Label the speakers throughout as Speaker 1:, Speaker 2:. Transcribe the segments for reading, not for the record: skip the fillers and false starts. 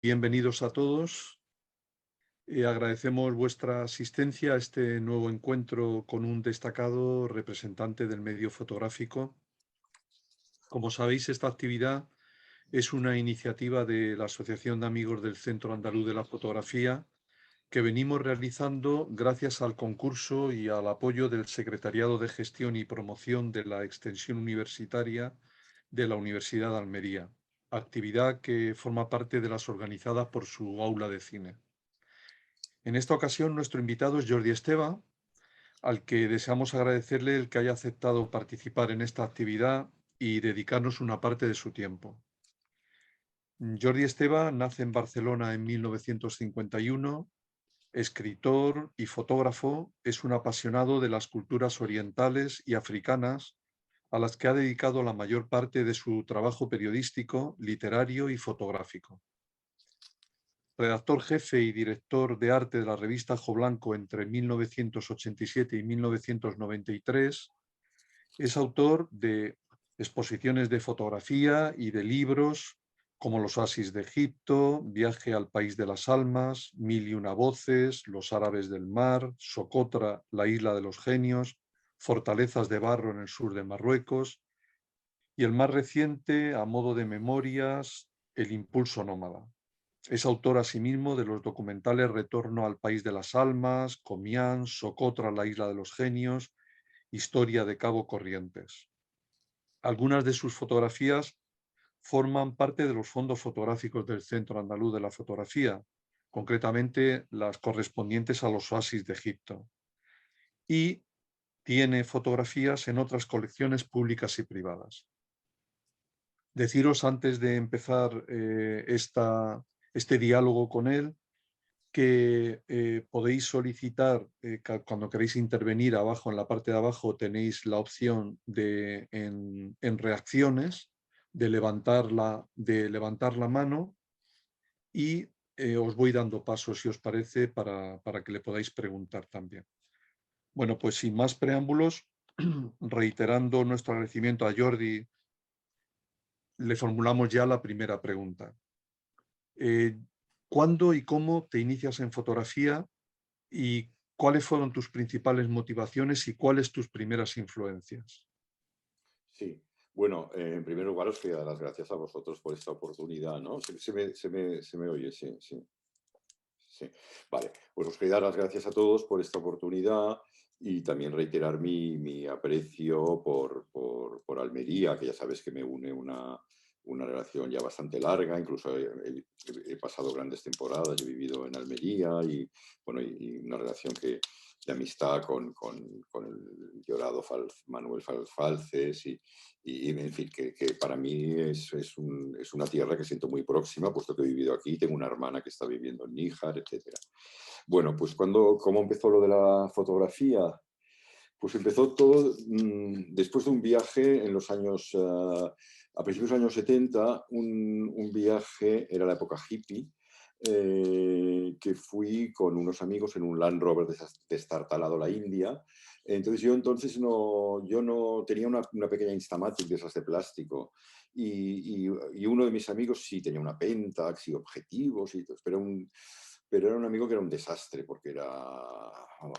Speaker 1: Bienvenidos a todos. Agradecemos vuestra asistencia a este nuevo encuentro con un destacado representante del medio fotográfico. Como sabéis, esta actividad es una iniciativa de la Asociación de Amigos del Centro Andaluz de la Fotografía que venimos realizando gracias al concurso y al apoyo del Secretariado de Gestión y Promoción de la Extensión Universitaria de la Universidad de Almería, actividad que forma parte de las organizadas por su aula de cine. En esta ocasión, nuestro invitado es Jordi Esteva, al que deseamos agradecerle el que haya aceptado participar en esta actividad y dedicarnos una parte de su tiempo. Jordi Esteva nace en Barcelona en 1951, escritor y fotógrafo, es un apasionado de las culturas orientales y africanas, a las que ha dedicado la mayor parte de su trabajo periodístico, literario y fotográfico. Redactor jefe y director de arte de la revista Ajo Blanco entre 1987 y 1993, es autor de exposiciones de fotografía y de libros como Los oasis de Egipto, Viaje al país de las almas, Mil y una voces, Los árabes del mar, Socotra, la isla de los genios, Fortalezas de barro en el sur de Marruecos y el más reciente, a modo de memorias, El impulso nómada. Es autor asimismo de los documentales Retorno al país de las almas, Comián, Socotra, la isla de los genios, Historia de Cabo Corrientes. Algunas de sus fotografías forman parte de los fondos fotográficos del Centro Andaluz de la Fotografía, concretamente las correspondientes a los oasis de Egipto. Y tiene fotografías en otras colecciones públicas y privadas. Deciros antes de empezar este diálogo con él, que podéis solicitar, cuando queréis intervenir abajo, en la parte de abajo tenéis la opción de en reacciones, de levantar la mano y os voy dando paso, si os parece, para que le podáis preguntar también. Bueno, pues sin más preámbulos, reiterando nuestro agradecimiento a Jordi, le formulamos ya la primera pregunta. ¿Cuándo y cómo te inicias en fotografía y cuáles fueron tus principales motivaciones y cuáles tus primeras influencias?
Speaker 2: Sí, bueno, en primer lugar os quería dar las gracias a vosotros por esta oportunidad, ¿no? ¿Se me oye? Sí, sí, sí. Vale, pues os quería dar las gracias a todos por esta oportunidad y también reiterar mi aprecio por Almería, que ya sabes que me une una relación ya bastante larga, incluso he pasado grandes temporadas, he vivido en Almería y, bueno, y una relación de amistad con el llorado Manuel Falces y, en fin, que para mí es una tierra que siento muy próxima, puesto que he vivido aquí, tengo una hermana que está viviendo en Níjar, etc. Bueno, pues ¿cómo empezó lo de la fotografía? Pues empezó todo después de un viaje en los años, a principios de los años 70, un viaje, era la época hippie, que fui con unos amigos en un Land Rover destartalado a la India. Entonces yo no tenía una pequeña Instamatic de esas de plástico y uno de mis amigos sí tenía una Pentax y objetivos y todo, pero era un amigo que era un desastre porque vamos,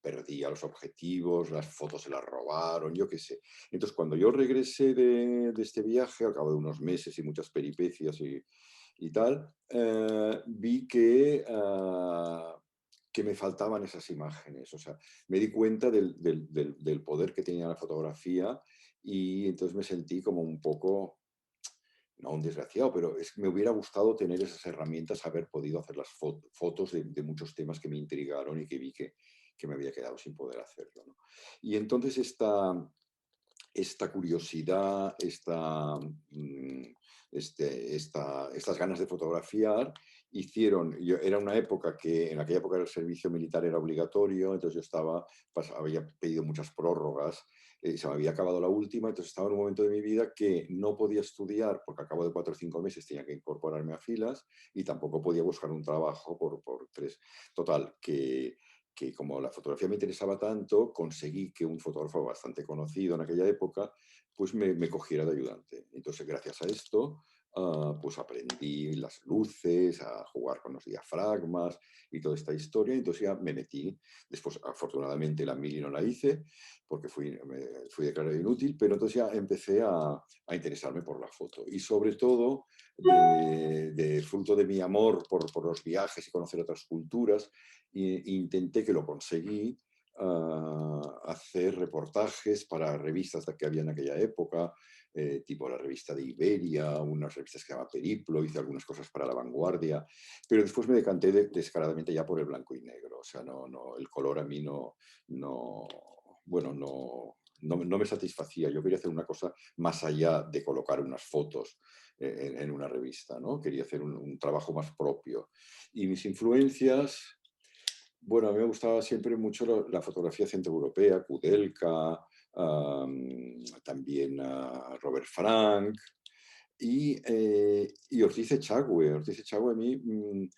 Speaker 2: perdía los objetivos, las fotos se las robaron, yo qué sé. Entonces, cuando yo regresé de este viaje, al cabo de unos meses y muchas peripecias y tal, vi que me faltaban esas imágenes. O sea, me di cuenta del poder que tenía la fotografía y entonces me sentí como un poco, no un desgraciado, pero me hubiera gustado tener esas herramientas, haber podido hacer las fotos de muchos temas que me intrigaron y que vi que me había quedado sin poder hacerlo, ¿no? Y entonces esta curiosidad, estas ganas de fotografiar era una época en aquella época el servicio militar era obligatorio, entonces había pedido muchas prórrogas, se me había acabado la última, entonces estaba en un momento de mi vida que no podía estudiar porque a cabo de 4 o 5 meses tenía que incorporarme a filas y tampoco podía buscar un trabajo por 3. Total, que como la fotografía me interesaba tanto, conseguí que un fotógrafo bastante conocido en aquella época pues me cogiera de ayudante. Entonces, gracias a esto, pues aprendí las luces, a jugar con los diafragmas y toda esta historia. Entonces ya me metí. Después, afortunadamente, la mili no la hice porque fui declarado inútil, pero entonces ya empecé a interesarme por la foto. Y sobre todo, de fruto de mi amor por los viajes y conocer otras culturas, intenté, que lo conseguí, hacer reportajes para revistas que había en aquella época, tipo la revista de Iberia, unas revistas que se llama Periplo, hice algunas cosas para La Vanguardia, pero después me decanté descaradamente ya por el blanco y negro. O sea, el color a mí no, bueno, no me satisfacía. Yo quería hacer una cosa más allá de colocar unas fotos en una revista, ¿no? Quería hacer un trabajo más propio. Y mis influencias, bueno, a mí me gustaba siempre mucho la fotografía centroeuropea, Kudelka, también Robert Frank y Ortiz Echagüe. Ortiz Echagüe a mí,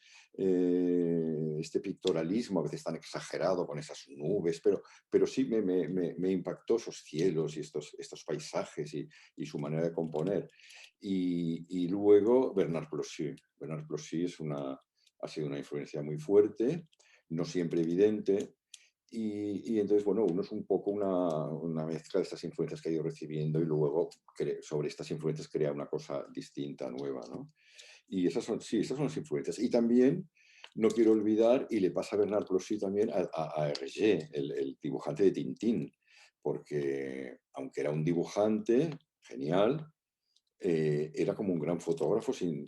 Speaker 2: este pictorialismo a veces tan exagerado con esas nubes, pero sí me impactó esos cielos y estos paisajes y su manera de componer. Y luego Bernard Plossy. Bernard Plossy ha sido una influencia muy fuerte, no siempre evidente, y entonces, bueno, uno es un poco una mezcla de estas influencias que ha ido recibiendo y luego sobre estas influencias crea una cosa distinta, nueva, ¿no? Y sí, esas son las influencias. Y también, no quiero olvidar, y le pasa a Bernard Plossy también, a Hergé, el dibujante de Tintín, porque aunque era un dibujante genial, era como un gran fotógrafo sin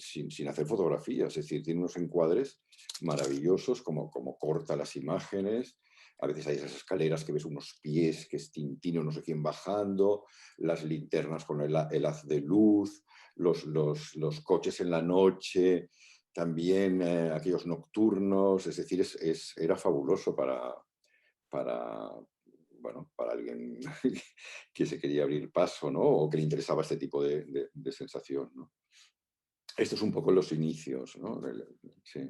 Speaker 2: hacer fotografías, es decir, tiene unos encuadres maravillosos, como corta las imágenes. A veces hay esas escaleras que ves unos pies, que es Tintín o no sé quién bajando, las linternas con el haz de luz, los coches en la noche, también aquellos nocturnos, es decir, era fabuloso para, bueno, para alguien que se quería abrir paso, ¿no? O que le interesaba este tipo de sensación, ¿no? Esto es un poco los inicios, ¿no? Sí.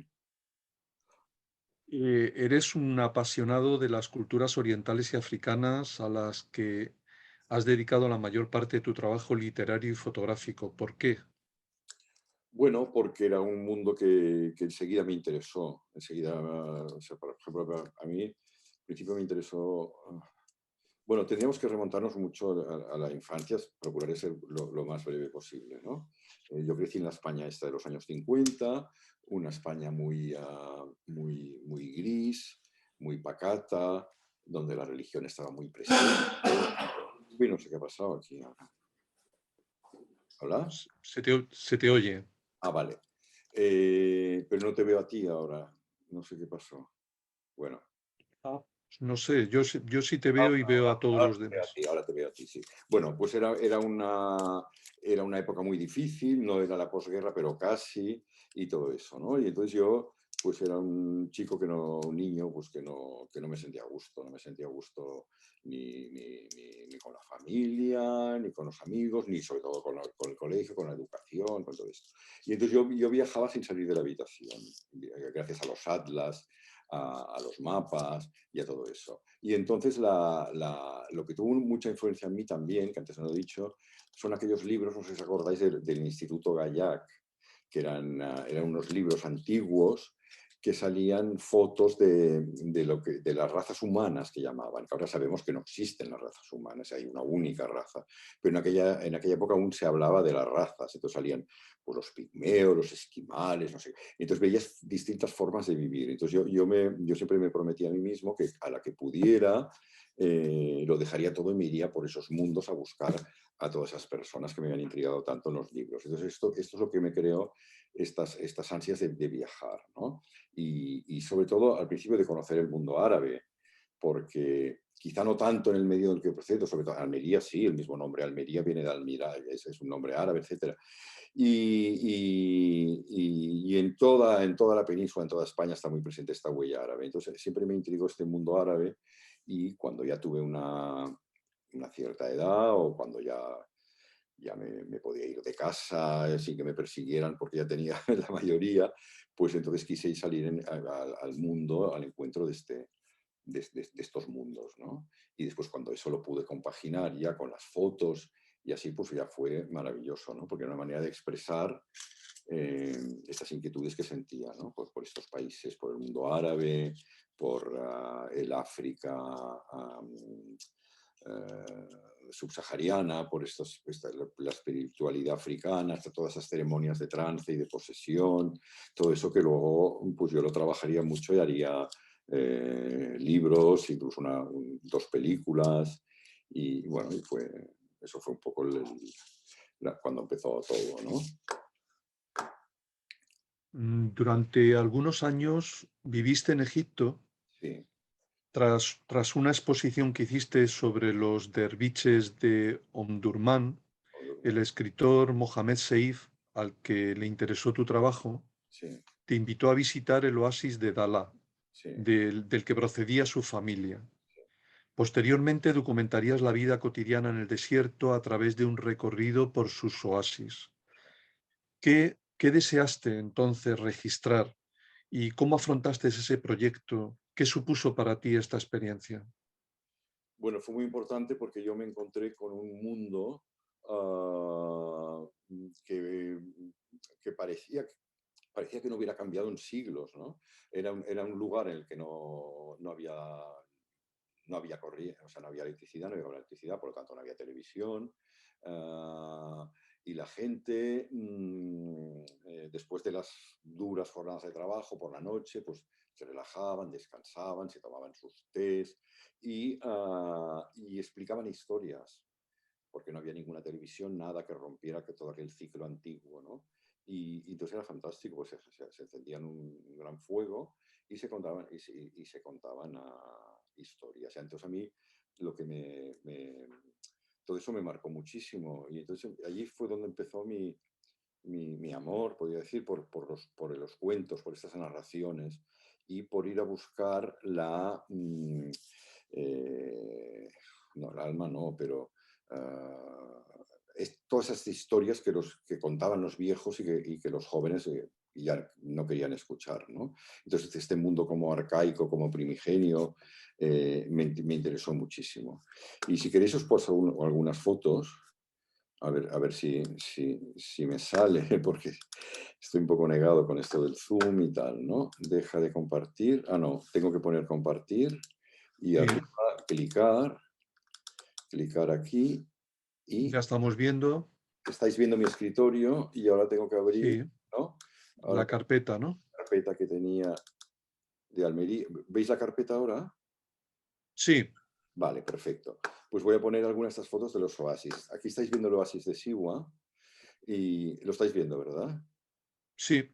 Speaker 1: Eres un apasionado de las culturas orientales y africanas a las que has dedicado la mayor parte de tu trabajo literario y fotográfico. ¿Por qué?
Speaker 2: Bueno, porque era un mundo que enseguida me interesó. Enseguida, o sea, por ejemplo, a mí, al principio me interesó. Bueno, tendríamos que remontarnos mucho a la infancia, procuraré ser lo más breve posible, ¿no? Yo crecí en la España esta de los años 50, una España muy gris, muy pacata, donde la religión estaba muy presente. Uy, no sé qué ha pasado aquí ahora. ¿Hola?
Speaker 1: Se te oye.
Speaker 2: Ah, vale. Pero no te veo a ti ahora. No sé qué pasó. Bueno.
Speaker 1: Ah, no sé, yo sí te veo y veo a todos
Speaker 2: Ahora
Speaker 1: los
Speaker 2: te veo a
Speaker 1: demás.
Speaker 2: ti, ahora te veo a ti, sí. Bueno, pues era una época muy difícil, no era la posguerra, pero casi, y todo eso, ¿no? Y entonces yo, pues era un chico un niño, pues que no me sentía a gusto, no me sentía a gusto ni con la familia, ni con los amigos, ni sobre todo con el colegio, con la educación, con todo esto. Y entonces yo viajaba sin salir de la habitación, gracias a los atlas, a los mapas y a todo eso. Y entonces lo que tuvo mucha influencia en mí también, que antes no lo he dicho, son aquellos libros, no sé si os acordáis, del Instituto Gaillac, que eran unos libros antiguos que salían fotos de las razas humanas que llamaban, que ahora sabemos que no existen las razas humanas, hay una única raza, pero en aquella época aún se hablaba de las razas, entonces salían pues, los pigmeos, los esquimales, no sé, entonces veías distintas formas de vivir, entonces yo siempre me prometí a mí mismo que a la que pudiera lo dejaría todo y me iría por esos mundos a buscar a todas esas personas que me habían intrigado tanto en los libros. Entonces esto es lo que me creó estas ansias de viajar, ¿no? Y sobre todo al principio de conocer el mundo árabe, porque quizá no tanto en el medio del que procedo, sobre todo Almería sí, el mismo nombre Almería viene de Almira, es un nombre árabe, etc. Y en toda la península, en toda España está muy presente esta huella árabe. Entonces siempre me intrigó este mundo árabe y cuando ya tuve una cierta edad o cuando ya me podía ir de casa sin que me persiguieran porque ya tenía la mayoría, pues entonces quise salir al mundo, al encuentro de estos mundos, ¿no? Y después cuando eso lo pude compaginar ya con las fotos Y así pues ya fue maravilloso, ¿no? Porque era una manera de expresar estas inquietudes que sentía, ¿no? Por estos países, por el mundo árabe, por el África subsahariana, por la espiritualidad africana, todas esas ceremonias de trance y de posesión, todo eso que luego pues yo lo trabajaría mucho y haría libros, incluso dos películas, y bueno, eso fue un poco cuando empezó todo, ¿no?
Speaker 1: Durante algunos años viviste en Egipto
Speaker 2: Sí,
Speaker 1: tras una exposición que hiciste sobre los derviches de Omdurmán. El escritor Mohamed Seif, al que le interesó tu trabajo,
Speaker 2: sí,
Speaker 1: te invitó a visitar el oasis de Dala,
Speaker 2: sí.
Speaker 1: del que procedía su familia. Posteriormente documentarías la vida cotidiana en el desierto a través de un recorrido por sus oasis. ¿Qué deseaste entonces registrar y cómo afrontaste ese proyecto? ¿Qué supuso para ti esta experiencia?
Speaker 2: Bueno, fue muy importante porque yo me encontré con un mundo ah, que, que parecía que no hubiera cambiado en siglos, ¿no? Era un lugar en el que no había corriente, o sea, no había electricidad, no había electricidad, por lo tanto no había televisión. Y la gente, después de las duras jornadas de trabajo por la noche, pues se relajaban, descansaban, se tomaban sus tés y explicaban historias, porque no había ninguna televisión, nada que rompiera todo aquel ciclo antiguo, ¿no? Y entonces era fantástico, pues se encendían un gran fuego y se contaban, y se contaban historias. Entonces a mí lo que todo eso me marcó muchísimo. Y entonces allí fue donde empezó mi amor, podría decir, por los cuentos, por estas narraciones y por ir a buscar no, el alma no, pero todas esas historias que contaban los viejos y que los jóvenes ya no querían escuchar, ¿no? Entonces este mundo como arcaico, como primigenio, me interesó muchísimo. Y si queréis os paso algunas fotos. A ver si me sale, porque estoy un poco negado con esto del Zoom y tal, ¿no? Deja de compartir. Ah, no, tengo que poner compartir y
Speaker 1: Sí,
Speaker 2: arriba clicar aquí
Speaker 1: ya
Speaker 2: y
Speaker 1: estamos viendo,
Speaker 2: estáis viendo mi escritorio y ahora tengo que abrir,
Speaker 1: sí,
Speaker 2: ¿no? Ahora
Speaker 1: la
Speaker 2: tengo
Speaker 1: carpeta, ¿no?
Speaker 2: la carpeta que tenía de Almería. ¿Veis la carpeta ahora?
Speaker 1: Sí,
Speaker 2: Vale, perfecto. Pues voy a poner algunas de estas fotos de los oasis. Aquí estáis viendo el oasis de Siwa y lo estáis viendo, ¿verdad?
Speaker 1: sí,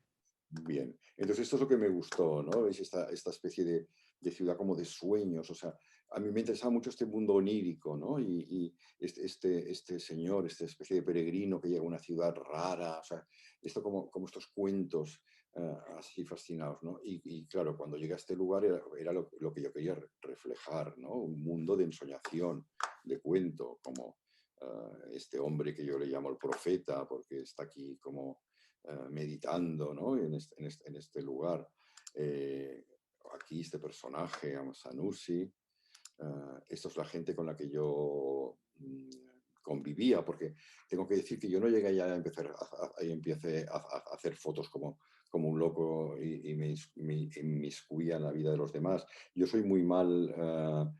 Speaker 2: Bien, entonces esto es lo que me gustó, ¿no? ¿Veis esta especie de ciudad como de sueños? O sea, a mí me interesaba mucho este mundo onírico, ¿no? Y este señor, esta especie de peregrino que llega a una ciudad rara, o sea, esto como estos cuentos así fascinados, ¿no? Y claro, cuando llegué a este lugar era lo que yo quería reflejar, ¿no? Un mundo de ensoñación, de cuento, como este hombre que yo le llamo el profeta, porque está aquí como meditando, ¿no? En este lugar. Aquí este personaje, Sanusi, esto es la gente con la que yo convivía, porque tengo que decir que yo no llegué ya a empezar empecé a hacer fotos como un loco y me inmiscuía en la vida de los demás. Yo soy muy mal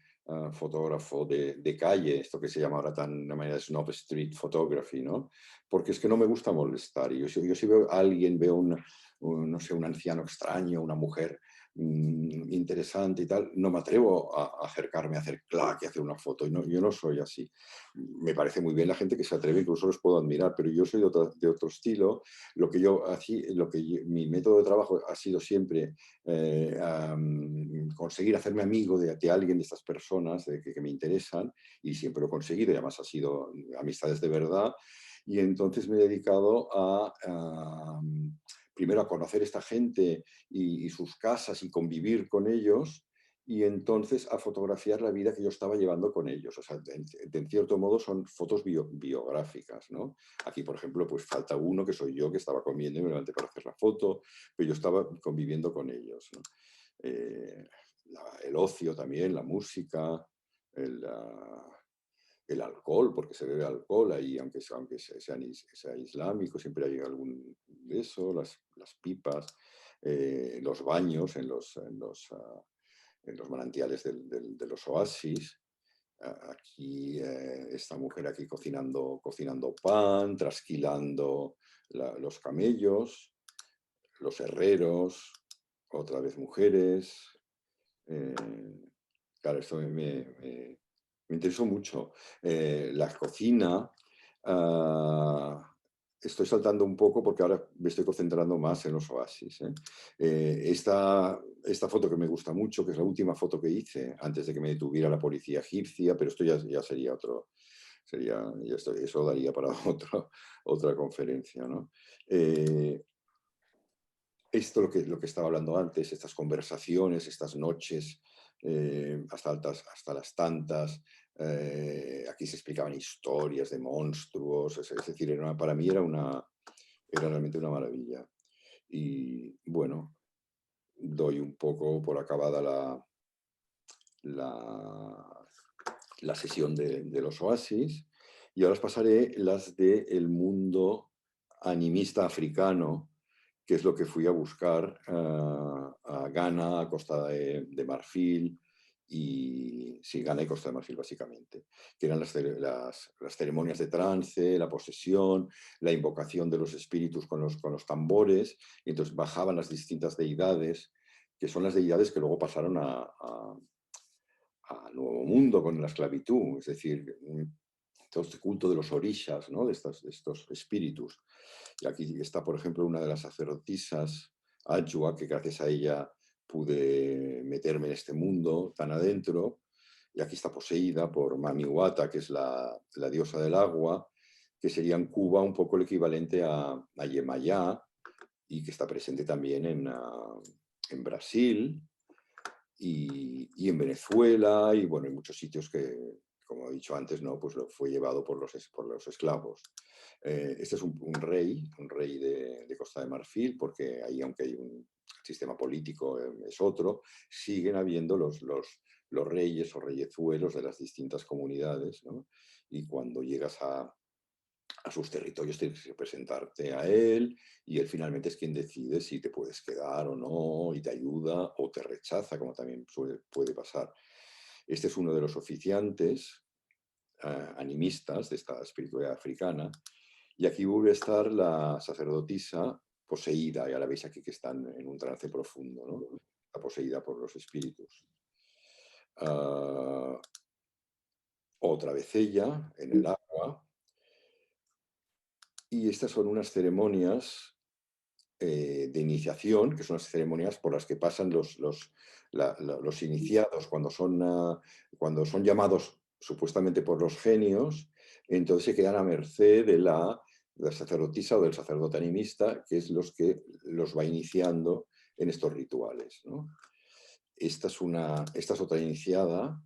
Speaker 2: fotógrafo de calle, esto que se llama ahora tan de manera snob street photography, ¿no? Porque es que no me gusta molestar. Y yo si veo a alguien, veo no sé, un anciano extraño, una mujer interesante y tal, no me atrevo a acercarme a hacer clac y hacer una foto. Y no, yo no soy así. Me parece muy bien la gente que se atreve, incluso los puedo admirar, pero yo soy de otro estilo. Lo que yo hacía, mi método de trabajo ha sido siempre conseguir hacerme amigo de alguien, de estas personas que me interesan, y siempre lo he conseguido, y además ha sido amistades de verdad. Y entonces me he dedicado primero a conocer esta gente y sus casas y convivir con ellos, y entonces a fotografiar la vida que yo estaba llevando con ellos. O sea, en cierto modo son fotos biográficas, ¿no? Aquí, por ejemplo, pues falta uno que soy yo, que estaba comiendo y me levanté para hacer la foto, pero yo estaba conviviendo con ellos, ¿no? Eh, el ocio también, la música, el, el alcohol, porque se bebe alcohol ahí, aunque sea islámico, siempre hay algún de eso, las pipas, los baños en los manantiales de los oasis. Aquí, esta mujer aquí cocinando pan, trasquilando los camellos, los herreros, otra vez mujeres. eh, claro, esto me interesó mucho. La cocina, ah, estoy saltando un poco porque ahora me estoy concentrando más en los oasis. Esta foto que me gusta mucho, que es la última foto que hice antes de que me detuviera la policía egipcia, pero esto ya sería otro, eso daría para otra conferencia, ¿no? Esto lo que estaba hablando antes, estas conversaciones, estas noches hasta las tantas, aquí se explicaban historias de monstruos, es decir, para mí era realmente una maravilla. Y bueno, doy un poco por acabada la, la sesión de los oasis y ahora os pasaré las del mundo animista africano, que es lo que fui a buscar a Ghana, a Costa de Marfil, y sí, Ghana y Costa de Marfil básicamente, que eran las ceremonias de trance, la posesión, la invocación de los espíritus con los tambores, y entonces bajaban las distintas deidades, que son las deidades que luego pasaron a Nuevo Mundo con la esclavitud, es decir, todo este culto de los orishas, ¿no? de estos espíritus. Y aquí está, por ejemplo, una de las sacerdotisas, Ajua, que gracias a ella pude meterme en este mundo tan adentro. Y aquí está poseída por Mami Wata, que es la diosa del agua, que sería en Cuba un poco el equivalente a Yemayá, y que está presente también en Brasil y en Venezuela, y bueno, en muchos sitios que, como he dicho antes, ¿no? Pues lo fue llevado por los esclavos. Este es un rey de Costa de Marfil, porque ahí, aunque hay un sistema político, es otro, siguen habiendo los reyes o reyezuelos de las distintas comunidades, ¿no? Y cuando llegas a sus territorios tienes que presentarte a él y él finalmente es quien decide si te puedes quedar o no y te ayuda o te rechaza, como también puede pasar. Este es uno de los oficiantes animistas de esta espiritualidad africana y aquí vuelve a estar la sacerdotisa poseída, ya la veis aquí que están en un trance profundo, ¿no? Está poseída por los espíritus. Otra vez ella en el agua. Y estas son unas ceremonias de iniciación, que son las ceremonias por las que pasan los iniciados cuando son llamados supuestamente por los genios, entonces se quedan a merced de la sacerdotisa o del sacerdote animista, que es los que los va iniciando en estos rituales, ¿no? Esta es otra iniciada,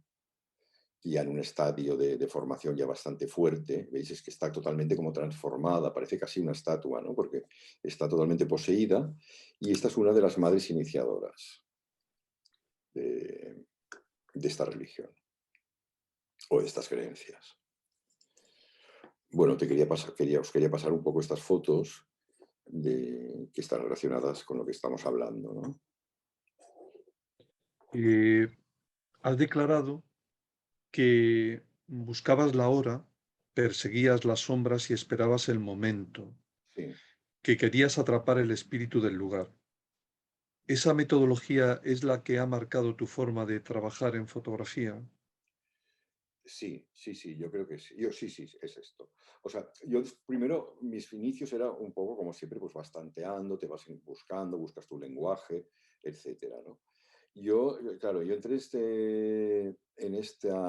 Speaker 2: ya en un estadio de formación ya bastante fuerte, veis, es que está totalmente como transformada, parece casi una estatua, ¿no? Porque está totalmente poseída, y esta es una de las madres iniciadoras de esta religión, o de estas creencias. Bueno, os quería pasar un poco estas fotos que están relacionadas con lo que estamos hablando, ¿no?
Speaker 1: Has declarado que buscabas la hora, perseguías las sombras y esperabas el momento,
Speaker 2: Sí.
Speaker 1: que querías atrapar el espíritu del lugar. ¿Esa metodología es la que ha marcado tu forma de trabajar en fotografía?
Speaker 2: Sí, yo creo que sí. Sí, es esto. O sea, yo primero, mis inicios era un poco como siempre, pues bastanteando, te vas buscando, buscas tu lenguaje, etcétera, ¿no? Claro, yo entré en este,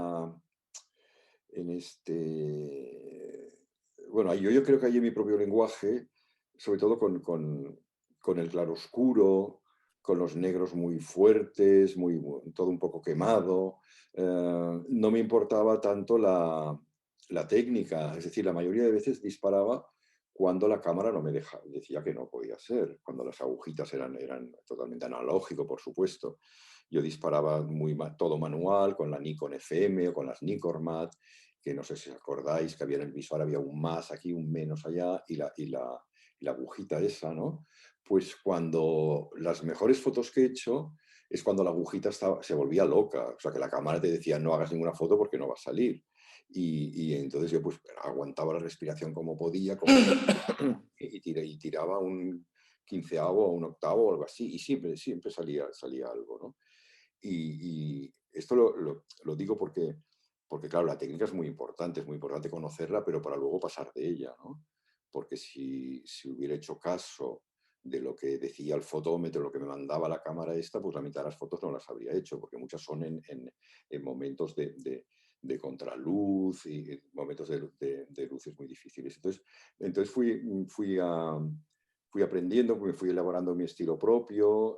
Speaker 2: bueno, yo creo que hay en mi propio lenguaje, sobre todo con el claroscuro, con los negros muy fuertes, todo un poco quemado. No me importaba tanto la técnica, es decir, la mayoría de veces disparaba cuando la cámara no me decía que no podía ser, cuando las agujitas eran totalmente analógico, por supuesto. Yo disparaba todo manual, con la Nikon FM o con las Nikormat, que no sé si os acordáis, que había en el visor, había un más aquí, un menos allá, y la agujita esa, ¿no? Pues cuando las mejores fotos que he hecho es cuando la agujita se volvía loca, o sea, que la cámara te decía no hagas ninguna foto porque no va a salir. Y entonces yo pues aguantaba la respiración como podía y tiraba un quinceavo o un octavo o algo así, y siempre salía algo, ¿no? Y esto lo digo porque, claro, la técnica es muy importante conocerla, pero para luego pasar de ella, ¿no? Porque si hubiera hecho caso de lo que decía el fotómetro, lo que me mandaba la cámara esta, pues la mitad de las fotos no las habría hecho, porque muchas son en momentos de contraluz y momentos de luces muy difíciles. Entonces fui aprendiendo, me fui elaborando mi estilo propio.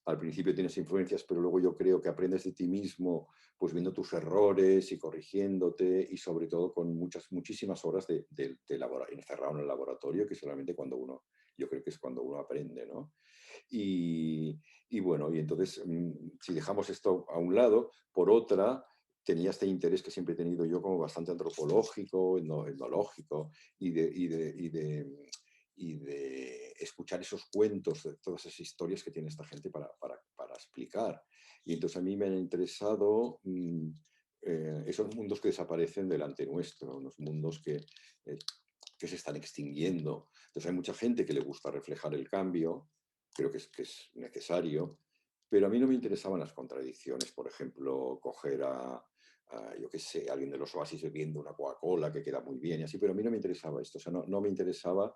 Speaker 2: Al principio tienes influencias, pero luego yo creo que aprendes de ti mismo, pues viendo tus errores y corrigiéndote, y sobre todo con muchísimas horas encerrado en el laboratorio, que solamente yo creo que es cuando uno aprende, ¿no? Y bueno, y entonces, si dejamos esto a un lado, por otra, tenía este interés que siempre he tenido yo como bastante antropológico, etnológico, y de escuchar esos cuentos, de todas esas historias que tiene esta gente para explicar. Y entonces a mí me han interesado esos mundos que desaparecen delante nuestro, unos mundos que se están extinguiendo. Entonces hay mucha gente que le gusta reflejar el cambio, creo que es necesario, pero a mí no me interesaban las contradicciones. Por ejemplo, coger yo qué sé, alguien de los Oasis bebiendo una Coca-Cola que queda muy bien y así, pero a mí no me interesaba esto, o sea, no me interesaba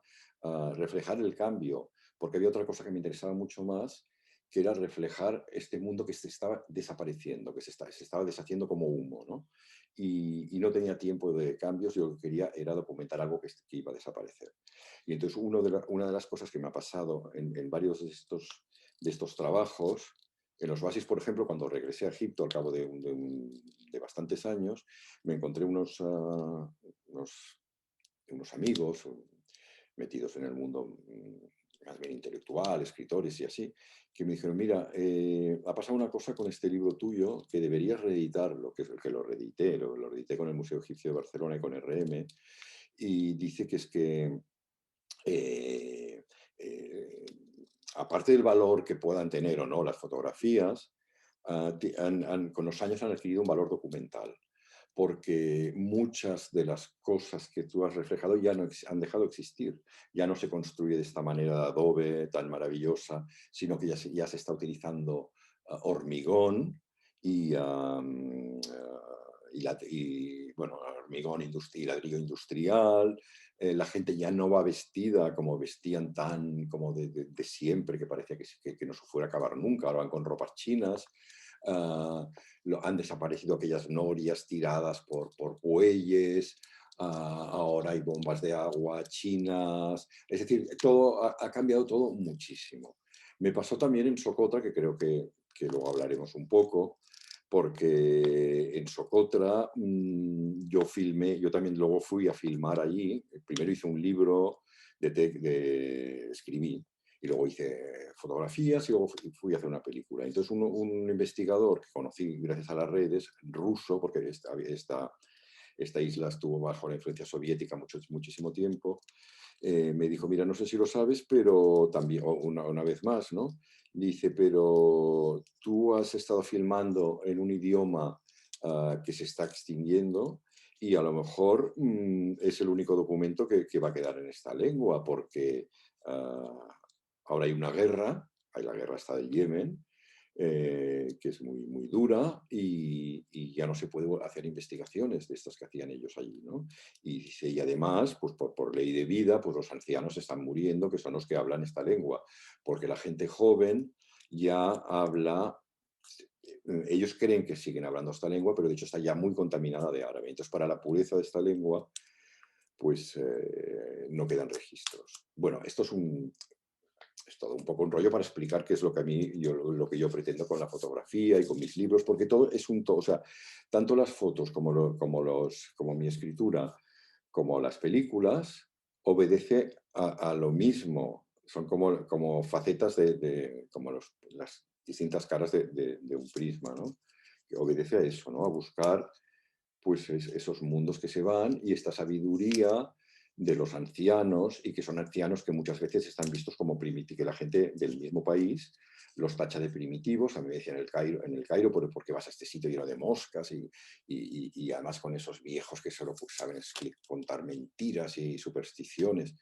Speaker 2: reflejar el cambio, porque había otra cosa que me interesaba mucho más, que era reflejar este mundo que se estaba desapareciendo, que se estaba deshaciendo como humo, ¿no? Y no tenía tiempo de cambios, yo lo que quería era documentar algo que iba a desaparecer. Y entonces una de las cosas que me ha pasado en varios de estos trabajos, en los Oasis, por ejemplo, cuando regresé a Egipto al cabo de bastantes años, me encontré unos amigos metidos en el mundo más bien intelectual, escritores y así, que me dijeron, mira, ha pasado una cosa con este libro tuyo que deberías reeditarlo, que lo reedité, lo reedité con el Museo Egipcio de Barcelona y con RM, y dice que es que eh, eh, aparte del valor que puedan tener o no las fotografías, con los años han adquirido un valor documental, porque muchas de las cosas que tú has reflejado ya no han dejado de existir. Ya no se construye de esta manera de adobe tan maravillosa, sino que ya se está utilizando hormigón y, bueno, hormigón y ladrillo industrial. La gente ya no va vestida como vestían como de siempre, que parecía que no se fuera a acabar nunca. Ahora van con ropas chinas. Han desaparecido aquellas norias tiradas por bueyes. Ahora hay bombas de agua chinas. Es decir, todo ha cambiado todo muchísimo. Me pasó también en Socotra, que creo que luego hablaremos un poco, porque en Socotra yo también luego fui a filmar allí. Primero hice un libro escribí, y luego hice fotografías y luego fui a hacer una película. Entonces un investigador que conocí gracias a las redes, ruso, porque esta isla estuvo bajo la influencia soviética muchísimo tiempo, me dijo, mira, no sé si lo sabes, pero también, una vez más, ¿no? Dice, pero tú has estado filmando en un idioma que se está extinguiendo y a lo mejor es el único documento que va a quedar en esta lengua, porque ahora hay una guerra, la guerra está del Yemen, que es muy, muy dura y ya no se puede hacer investigaciones de estas que hacían ellos allí, ¿no? Y dice, y además, pues por ley de vida, pues los ancianos están muriendo, que son los que hablan esta lengua, porque la gente joven ya habla, ellos creen que siguen hablando esta lengua, pero de hecho está ya muy contaminada de árabe. Entonces, para la pureza de esta lengua, pues no quedan registros. Bueno, esto es todo un poco un rollo para explicar qué es lo que lo que yo pretendo con la fotografía y con mis libros, porque todo es un todo, o sea, tanto las fotos como mi escritura, como las películas, obedece a lo mismo. Son como facetas como las distintas caras de un prisma, ¿no? Que obedece a eso, ¿no? A buscar pues esos mundos que se van y esta sabiduría de los ancianos, y que son ancianos que muchas veces están vistos como primitivos, que la gente del mismo país los tacha de primitivos. A mí me decían en el Cairo, porque vas a este sitio lleno de moscas y además con esos viejos que solo pues, saben contar mentiras y supersticiones.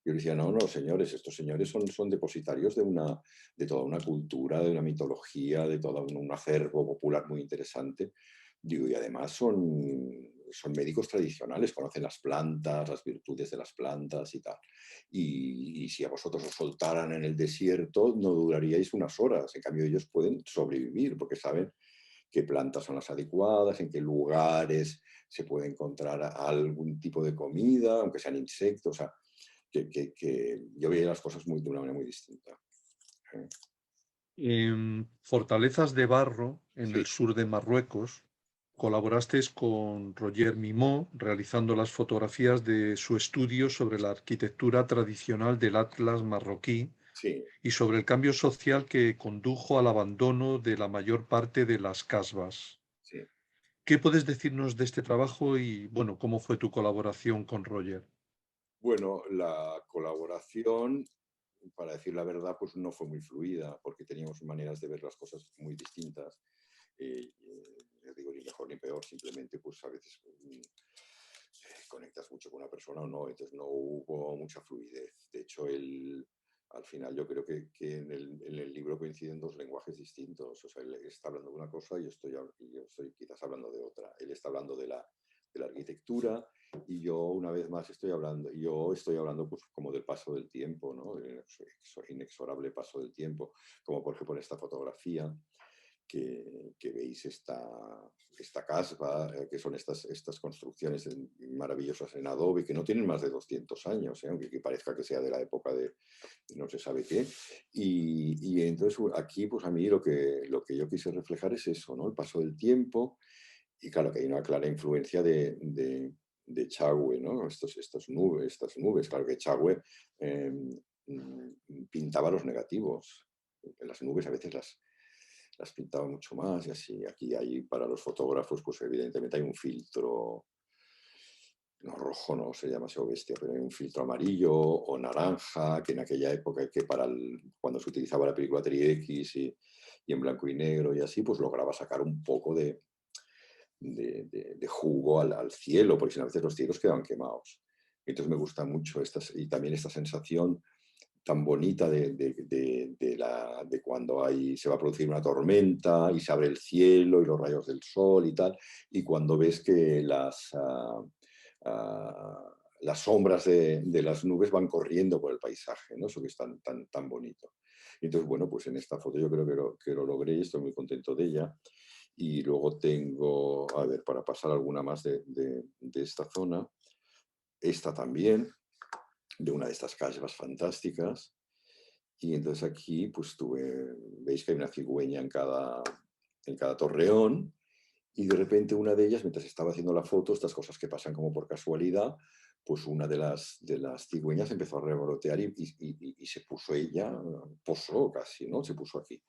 Speaker 2: Yo les decía, no, no, señores, estos señores son depositarios de toda una cultura, de una mitología, de todo un acervo popular muy interesante. Digo, y además son médicos tradicionales, conocen las plantas, las virtudes de las plantas y tal. Y si a vosotros os soltaran en el desierto, no duraríais unas horas. En cambio, ellos pueden sobrevivir porque saben qué plantas son las adecuadas, en qué lugares se puede encontrar algún tipo de comida, aunque sean insectos. O sea, que yo veía las cosas de una manera muy distinta.
Speaker 1: En Fortalezas de Barro, en el
Speaker 2: Sí,
Speaker 1: sur de Marruecos, colaboraste con Roger Mimó realizando las fotografías de su estudio sobre la arquitectura tradicional del Atlas marroquí
Speaker 2: sí,
Speaker 1: y sobre el cambio social que condujo al abandono de la mayor parte de las casbas.
Speaker 2: sí.
Speaker 1: ¿Qué puedes decirnos de este trabajo y, bueno, cómo fue tu colaboración con Roger?
Speaker 2: Bueno, la colaboración, para decir la verdad, pues no fue muy fluida, porque teníamos maneras de ver las cosas muy distintas. Ya digo, ni mejor ni peor, simplemente pues a veces conectas mucho con una persona o no, entonces no hubo mucha fluidez. De hecho, al final yo creo que en el libro coinciden dos lenguajes distintos. O sea, él está hablando de una cosa y yo estoy quizás hablando de otra. Él está hablando de la arquitectura y yo una vez más estoy hablando pues como del paso del tiempo, ¿no? El inexorable paso del tiempo, como por ejemplo en esta fotografía que veis esta casba, que son estas construcciones maravillosas en adobe, que no tienen más de 200 años, aunque parezca que sea de la época de no se sabe qué. Y entonces aquí, pues a mí lo que yo quise reflejar es eso, ¿no? El paso del tiempo, y claro que hay una clara influencia de Echagüe, ¿no? Estas nubes, claro que Echagüe eh, pintaba los negativos. Las nubes a veces las pintaba mucho más y así. Aquí hay para los fotógrafos, pues evidentemente hay un filtro, no rojo, no se llama esa bestia, pero hay un filtro amarillo o naranja, que en aquella época, que cuando se utilizaba la película Tri-X y en blanco y negro y así, pues lograba sacar un poco de jugo al cielo, porque si no, a veces los cielos quedaban quemados. Entonces me gusta mucho y también esta sensación tan bonita de cuando se va a producir una tormenta y se abre el cielo y los rayos del sol y tal, y cuando ves que las sombras de las nubes van corriendo por el paisaje, ¿no? Eso que es tan bonito. Entonces, bueno, pues en esta foto yo creo que lo logré y estoy muy contento de ella. Y luego tengo, a ver, para pasar alguna más de esta zona, esta también, de una de estas casas fantásticas. Y entonces aquí, pues veis que hay una cigüeña en cada torreón, y de repente una de ellas, mientras estaba haciendo la foto, estas cosas que pasan como por casualidad, pues una de las cigüeñas empezó a revolotear y se puso ella, posó casi, ¿no? Se puso aquí.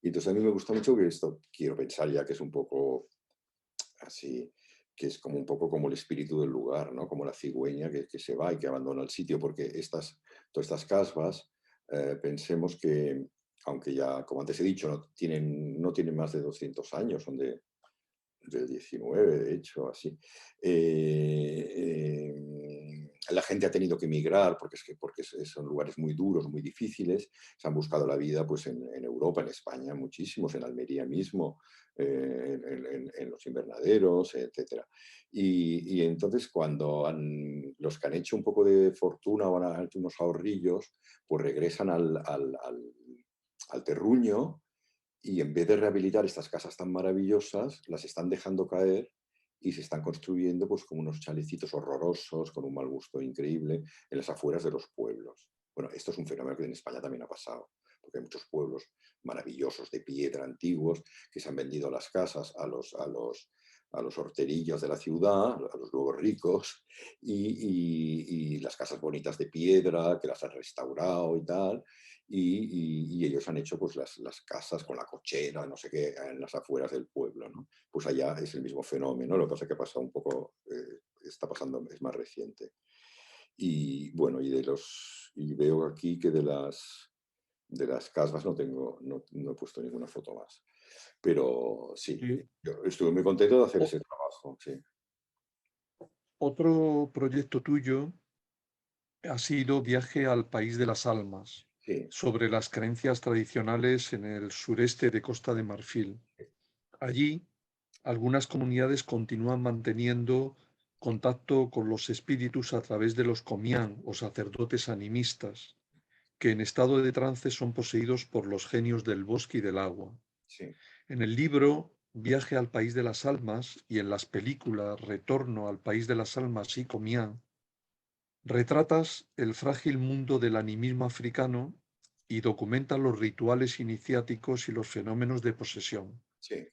Speaker 2: Y entonces a mí me gusta mucho que esto, quiero pensar ya que es un poco así, que es como un poco como el espíritu del lugar, ¿no? Como la cigüeña que se va y que abandona el sitio, porque todas estas casbas, pensemos que, aunque ya, como antes he dicho, no tienen más de 200 años, son del 19, de hecho, así. La gente ha tenido que emigrar porque son lugares muy duros, muy difíciles. Se han buscado la vida pues, en Europa, en España, muchísimos, en Almería mismo, en los invernaderos, etc. Y entonces, cuando los que han hecho un poco de fortuna o han hecho unos ahorrillos, pues regresan al terruño, y en vez de rehabilitar estas casas tan maravillosas, las están dejando caer y se están construyendo pues como unos chalecitos horrorosos, con un mal gusto increíble, en las afueras de los pueblos. Bueno, esto es un fenómeno que en España también ha pasado, porque hay muchos pueblos maravillosos de piedra antiguos que se han vendido las casas a los horterillos de la ciudad, a los nuevos ricos, y las casas bonitas de piedra, que las han restaurado y tal, y ellos han hecho pues las casas con la cochera, no sé qué, en las afueras del pueblo, ¿no? Pues allá es el mismo fenómeno, lo que pasa es que pasa un poco, está pasando, es más reciente. Y bueno, y veo aquí que de las casas no he puesto ninguna foto más. Pero sí,
Speaker 1: Eh,
Speaker 2: yo estuve muy contento de hacer
Speaker 1: o-
Speaker 2: ese trabajo, sí.
Speaker 1: Otro proyecto tuyo ha sido Viaje al País de las Almas,
Speaker 2: Sí,
Speaker 1: sobre las creencias tradicionales en el sureste de Costa de Marfil. Allí, algunas comunidades continúan manteniendo contacto con los espíritus a través de los comián o sacerdotes animistas, que en estado de trance son poseídos por los genios del bosque y del agua.
Speaker 2: sí,
Speaker 1: En el libro Viaje al País de las Almas y en las películas Retorno al País de las Almas y Comián, retratas el frágil mundo del animismo africano y documentas los rituales iniciáticos y los fenómenos de posesión.
Speaker 2: sí.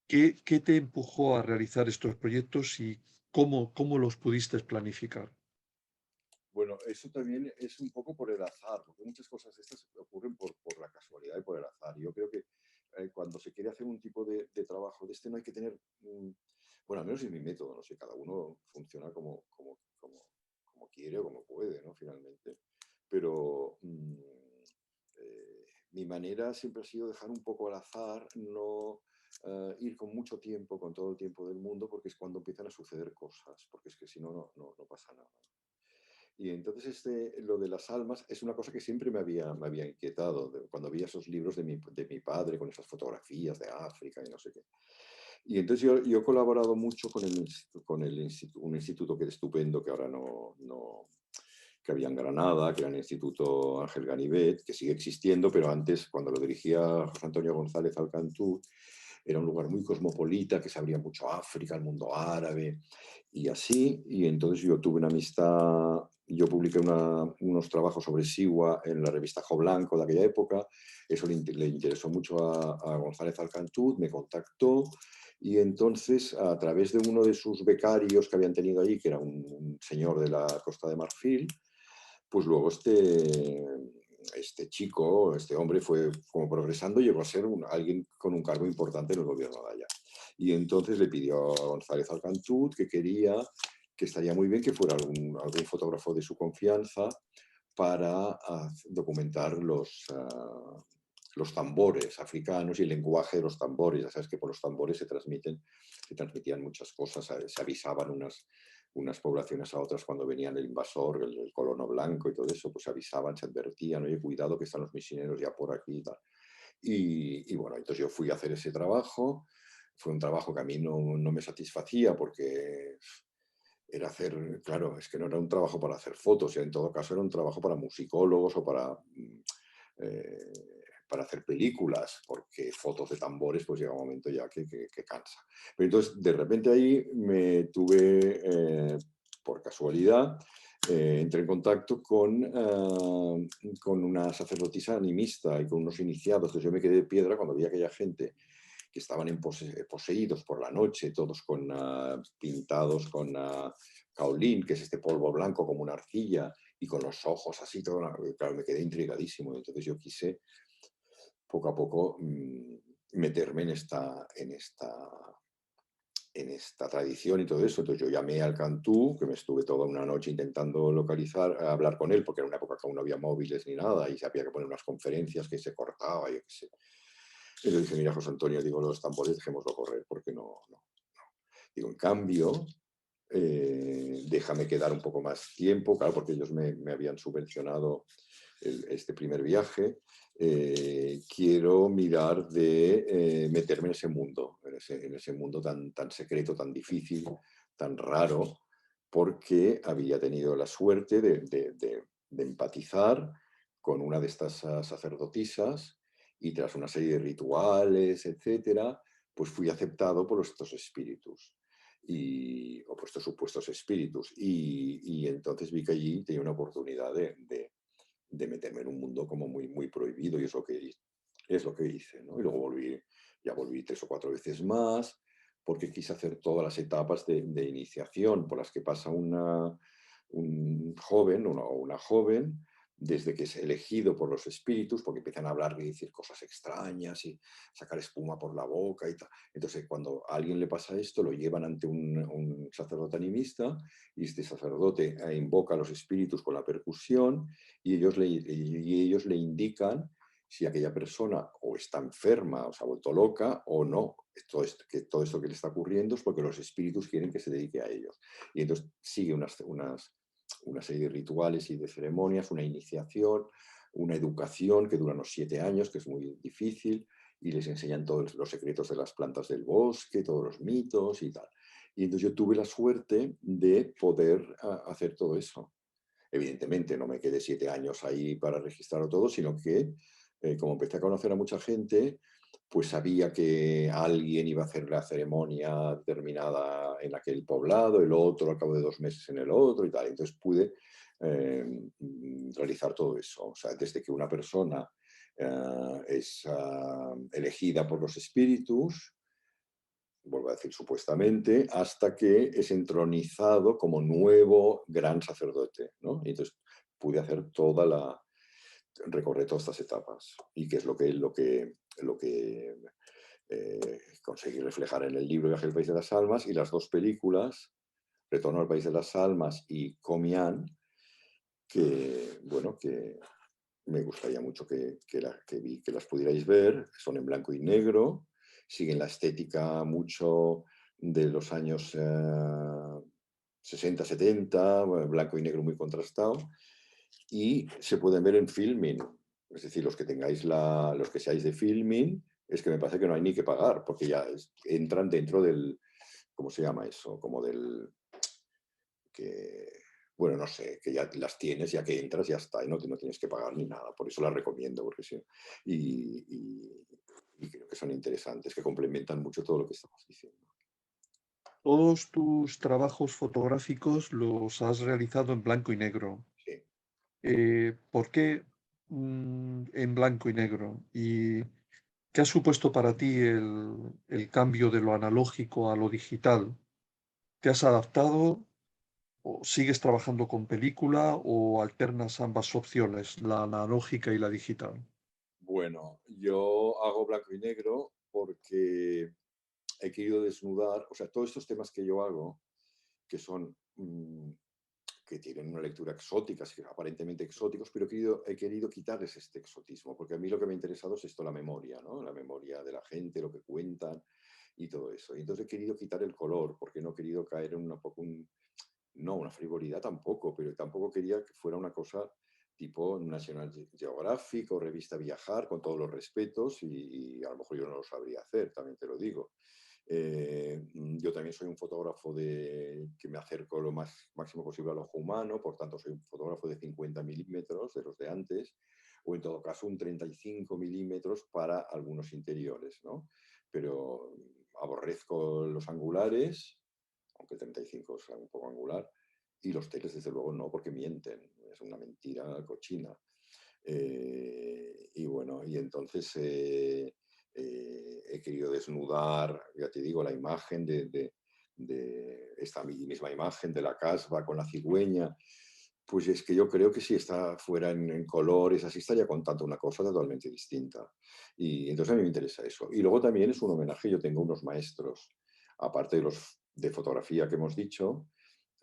Speaker 1: ¿Qué te empujó a realizar estos proyectos y cómo los pudiste planificar?
Speaker 2: Bueno, eso también es un poco por el azar, porque muchas cosas de estas ocurren por la casualidad y por el azar. Yo creo que cuando se quiere hacer un tipo de trabajo de este no hay que tener, bueno, al menos es mi método, no sé, cada uno funciona como quiere o como puede, ¿no? Finalmente. Pero mi manera siempre ha sido dejar un poco al azar, no ir con mucho tiempo, con todo el tiempo del mundo, porque es cuando empiezan a suceder cosas, porque es que si no, no pasa nada. Y entonces lo de las almas es una cosa que siempre me había inquietado, cuando veía esos libros de mi padre con esas fotografías de África y no sé qué. Y entonces yo he colaborado mucho un instituto que es estupendo, que ahora que había en Granada, que era el Instituto Ángel Ganivet, que sigue existiendo, pero antes, cuando lo dirigía José Antonio González Alcantú, era un lugar muy cosmopolita, que se abría mucho a África, al mundo árabe y así. Y entonces yo tuve una amistad, yo publiqué unos trabajos sobre Siwa en la revista Jo Blanco de aquella época. Eso le interesó mucho a González Alcantú, me contactó. Y entonces, a través de uno de sus becarios que habían tenido allí, que era un señor de la Costa de Marfil, pues luego este chico, este hombre fue como progresando y llegó a ser alguien con un cargo importante en el gobierno de allá. Y entonces le pidió a González Alcantut que estaría muy bien que fuera algún fotógrafo de su confianza para documentar los tambores africanos y el lenguaje de los tambores. Ya sabes que por los tambores se transmitían muchas cosas, se avisaban unas poblaciones a otras cuando venían el invasor, el colono blanco y todo eso, pues se avisaban, se advertían, oye, cuidado que están los misioneros ya por aquí y tal. Y bueno, entonces yo fui a hacer ese trabajo. Fue un trabajo que a mí no me satisfacía porque era hacer, claro, es que no era un trabajo para hacer fotos, en todo caso era un trabajo para musicólogos o eh, para hacer películas, porque fotos de tambores pues llega un momento ya que cansa. Pero entonces de repente ahí me tuve, por casualidad, entré en contacto con una sacerdotisa animista y con unos iniciados. Entonces yo me quedé de piedra cuando vi a aquella gente que estaban poseídos por la noche, todos pintados con kaolín, que es este polvo blanco como una arcilla, y con los ojos así, todo, claro, me quedé intrigadísimo. Entonces yo quise poco a poco meterme en esta tradición y todo eso. Entonces yo llamé al Cantú, que me estuve toda una noche intentando hablar con él, porque era una época que aún no había móviles ni nada, y se había que poner unas conferencias que se cortaba, yo qué sé. Y le dije, mira, José Antonio, digo, los tambores dejémoslo correr, porque no. Digo, en cambio, déjame quedar un poco más tiempo, claro, porque ellos me habían subvencionado este primer viaje. Quiero mirar de meterme en ese mundo, en ese mundo tan secreto, tan difícil, tan raro, porque había tenido la suerte de empatizar con una de estas sacerdotisas y tras una serie de rituales, etcétera, pues fui aceptado por estos espíritus o por estos supuestos espíritus. Y entonces vi que allí tenía una oportunidad de meterme en un mundo como muy prohibido y es lo que hice, ¿no? Y luego ya volví 3 o 4 veces más porque quise hacer todas las etapas de iniciación por las que pasa un joven o una joven, desde que es elegido por los espíritus, porque empiezan a hablar y decir cosas extrañas y sacar espuma por la boca y tal. Entonces, cuando a alguien le pasa esto, lo llevan ante un sacerdote animista y este sacerdote invoca a los espíritus con la percusión y ellos le indican si aquella persona o está enferma o se ha vuelto loca o no. Todo esto que le está ocurriendo es porque los espíritus quieren que se dedique a ellos. Y entonces sigue una serie de rituales y de ceremonias, una iniciación, una educación que dura unos 7 años, que es muy difícil, y les enseñan todos los secretos de las plantas del bosque, todos los mitos y tal. Y entonces yo tuve la suerte de poder hacer todo eso. Evidentemente no me quedé 7 años ahí para registrarlo todo, sino que como empecé a conocer a mucha gente, pues sabía que alguien iba a hacer la ceremonia determinada en aquel poblado, el otro al cabo de 2 meses en el otro y tal. Entonces pude realizar todo eso. O sea, desde que una persona es elegida por los espíritus, vuelvo a decir supuestamente, hasta que es entronizado como nuevo gran sacerdote, ¿no? Y entonces pude hacer recorrer todas estas etapas y que es lo que conseguí reflejar en el libro Viaje al País de las Almas y las 2 películas, Retorno al País de las Almas y Comián, que, bueno, que me gustaría mucho que las pudierais ver. Son en blanco y negro, siguen la estética mucho de los años 60, 70, blanco y negro muy contrastado, y se pueden ver en Filmin. Es decir, los que seáis de Filmin, es que me parece que no hay ni que pagar, porque ya entran dentro del, ¿cómo se llama eso? Como del, que, bueno, no sé, que ya las tienes, ya que entras, ya está, y no tienes que pagar ni nada. Por eso las recomiendo, porque sí. Y creo que son interesantes, que complementan mucho todo lo que estamos diciendo.
Speaker 1: Todos tus trabajos fotográficos los has realizado en blanco y negro.
Speaker 2: Sí.
Speaker 1: ¿Por qué en blanco y negro? ¿Y qué ha supuesto para ti el cambio de lo analógico a lo digital? ¿Te has adaptado o sigues trabajando con película o alternas ambas opciones, la analógica y la digital?
Speaker 2: Bueno, yo hago blanco y negro porque he querido desnudar, o sea, todos estos temas que yo hago, que son que tienen una lectura exótica, aparentemente exóticos, pero he querido quitarles este exotismo, porque a mí lo que me ha interesado es esto, la memoria, ¿no? La memoria de la gente, lo que cuentan y todo eso. Y entonces he querido quitar el color, porque no he querido caer en no, una frivolidad tampoco, pero tampoco quería que fuera una cosa tipo National Geographic o revista Viajar, con todos los respetos, y a lo mejor yo no lo sabría hacer, también te lo digo. Yo también soy un fotógrafo que me acerco lo máximo posible al ojo humano, por tanto soy un fotógrafo de 50 milímetros, de los de antes, o en todo caso un 35 milímetros para algunos interiores, ¿no? Pero aborrezco los angulares, aunque 35 sea un poco angular, y los teles desde luego no, porque mienten, es una mentira cochina. Y bueno, y entonces he querido desnudar, ya te digo, la imagen de esta misma imagen de la casba con la cigüeña. Pues es que yo creo que si está fuera en colores, así estaría contando una cosa totalmente distinta. Y entonces a mí me interesa eso. Y luego también es un homenaje, yo tengo unos maestros, aparte de los de fotografía que hemos dicho,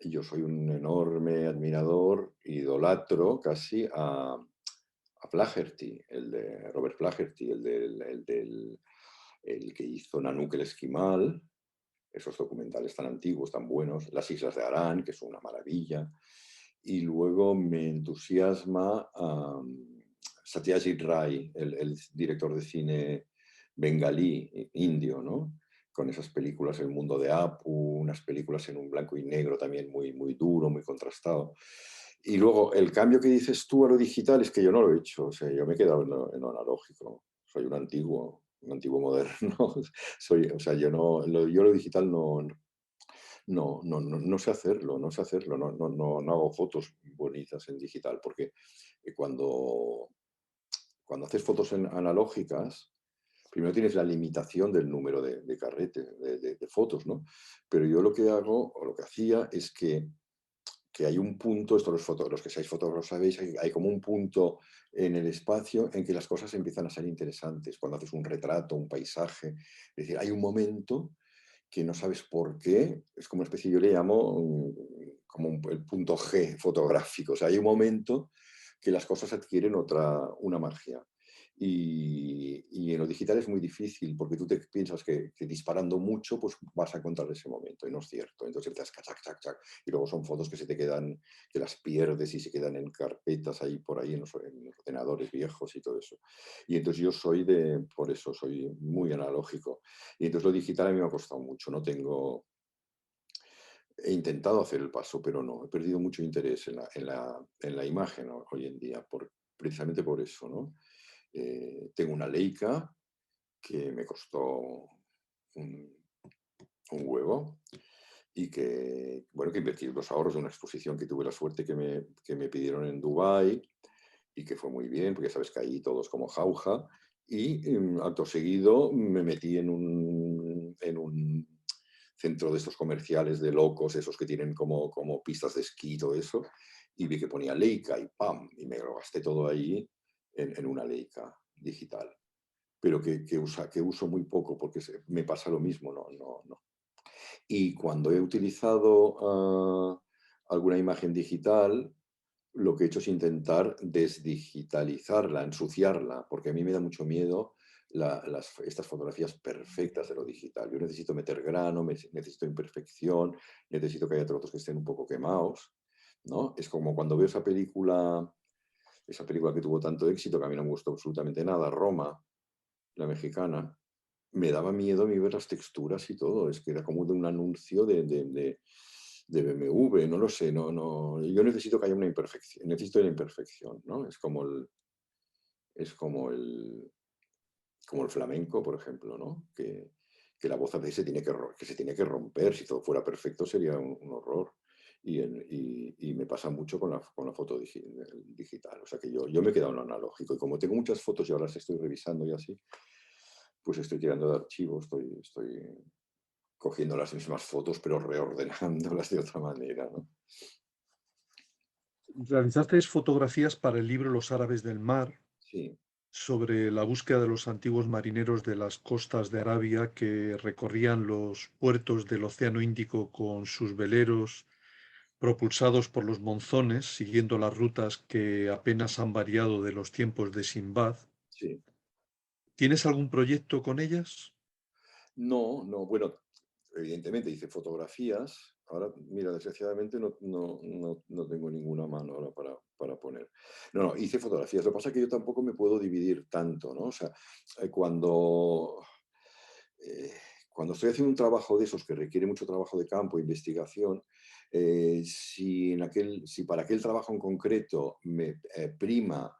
Speaker 2: yo soy un enorme admirador, idolatro casi a Flaherty, el de Robert Flaherty, el que hizo Nanook el Esquimal, esos documentales tan antiguos, tan buenos, Las Islas de Arán, que es una maravilla, y luego me entusiasma Satyajit Ray, el director de cine bengalí, indio, ¿no? Con esas películas El mundo de Apu, unas películas en un blanco y negro también muy, muy duro, muy contrastado. Y luego, el cambio que dices tú a lo digital es que yo no lo he hecho, o sea, yo me he quedado en lo analógico, soy un antiguo moderno, o sea, yo lo digital no sé hacerlo, no hago fotos bonitas en digital, porque cuando haces fotos analógicas, primero tienes la limitación del número de carretes, de fotos, ¿no? Pero yo lo que hago, o lo que hacía, es que que hay un punto, esto los que seáis fotógrafos sabéis, hay como un punto en el espacio en que las cosas empiezan a ser interesantes, cuando haces un retrato, un paisaje. Es decir, hay un momento que no sabes por qué, es como una especie, yo le llamo como el punto G fotográfico. O sea, hay un momento que las cosas adquieren una magia. Y en lo digital es muy difícil, porque tú te piensas que disparando mucho, pues vas a encontrar ese momento, y no es cierto. Entonces empiezas chac, chac, chac, y luego son fotos que se te quedan, que las pierdes y se quedan en carpetas ahí por ahí, en los ordenadores viejos y todo eso. Y entonces yo por eso soy muy analógico. Y entonces lo digital a mí me ha costado mucho, no tengo... He intentado hacer el paso, pero no, he perdido mucho interés en la imagen, ¿no?, hoy en día, precisamente por eso, ¿no? Tengo una Leica que me costó un, un huevo y que, bueno, que invertí los ahorros de una exposición que tuve la suerte que me pidieron en Dubái y que fue muy bien, porque ya sabes que ahí todos como jauja. Y acto seguido me metí en un centro de estos comerciales de locos, esos que tienen como pistas de esquí y todo eso, y vi que ponía Leica y ¡pam! Y me lo gasté todo ahí en una Leica digital, pero que uso muy poco porque me pasa lo mismo, no. Y cuando he utilizado alguna imagen digital, lo que he hecho es intentar desdigitalizarla, ensuciarla, porque a mí me da mucho miedo estas fotografías perfectas de lo digital. Yo necesito meter grano, necesito imperfección, necesito que haya trozos que estén un poco quemados, ¿no? Es como cuando veo esa película que tuvo tanto éxito, que a mí no me gustó absolutamente nada, Roma, la mexicana. Me daba miedo a mí ver las texturas y todo, es que era como de un anuncio de BMW, no lo sé, yo necesito que haya una imperfección, necesito la imperfección, ¿no? Es como el flamenco, por ejemplo, ¿no? Que la voz a veces que se tiene que romper, si todo fuera perfecto sería un horror. Y me pasa mucho con la foto digital, o sea que yo me he quedado en lo analógico, y como tengo muchas fotos y ahora las estoy revisando y así, pues estoy tirando de archivos, estoy cogiendo las mismas fotos, pero reordenándolas de otra manera, ¿no?
Speaker 1: Realizaste fotografías para el libro Los árabes del mar,
Speaker 2: Sí,
Speaker 1: sobre la búsqueda de los antiguos marineros de las costas de Arabia que recorrían los puertos del Océano Índico con sus veleros propulsados por los monzones, siguiendo las rutas que apenas han variado de los tiempos de Sinbad.
Speaker 2: sí.
Speaker 1: ¿Tienes algún proyecto con ellas?
Speaker 2: No, bueno, evidentemente hice fotografías. Ahora, mira, desgraciadamente no tengo ninguna mano ahora para poner. No, hice fotografías. Lo que pasa es que yo tampoco me puedo dividir tanto, ¿no? O sea, eh, cuando, eh, cuando estoy haciendo un trabajo de esos que requiere mucho trabajo de campo, investigación, si para aquel trabajo en concreto me prima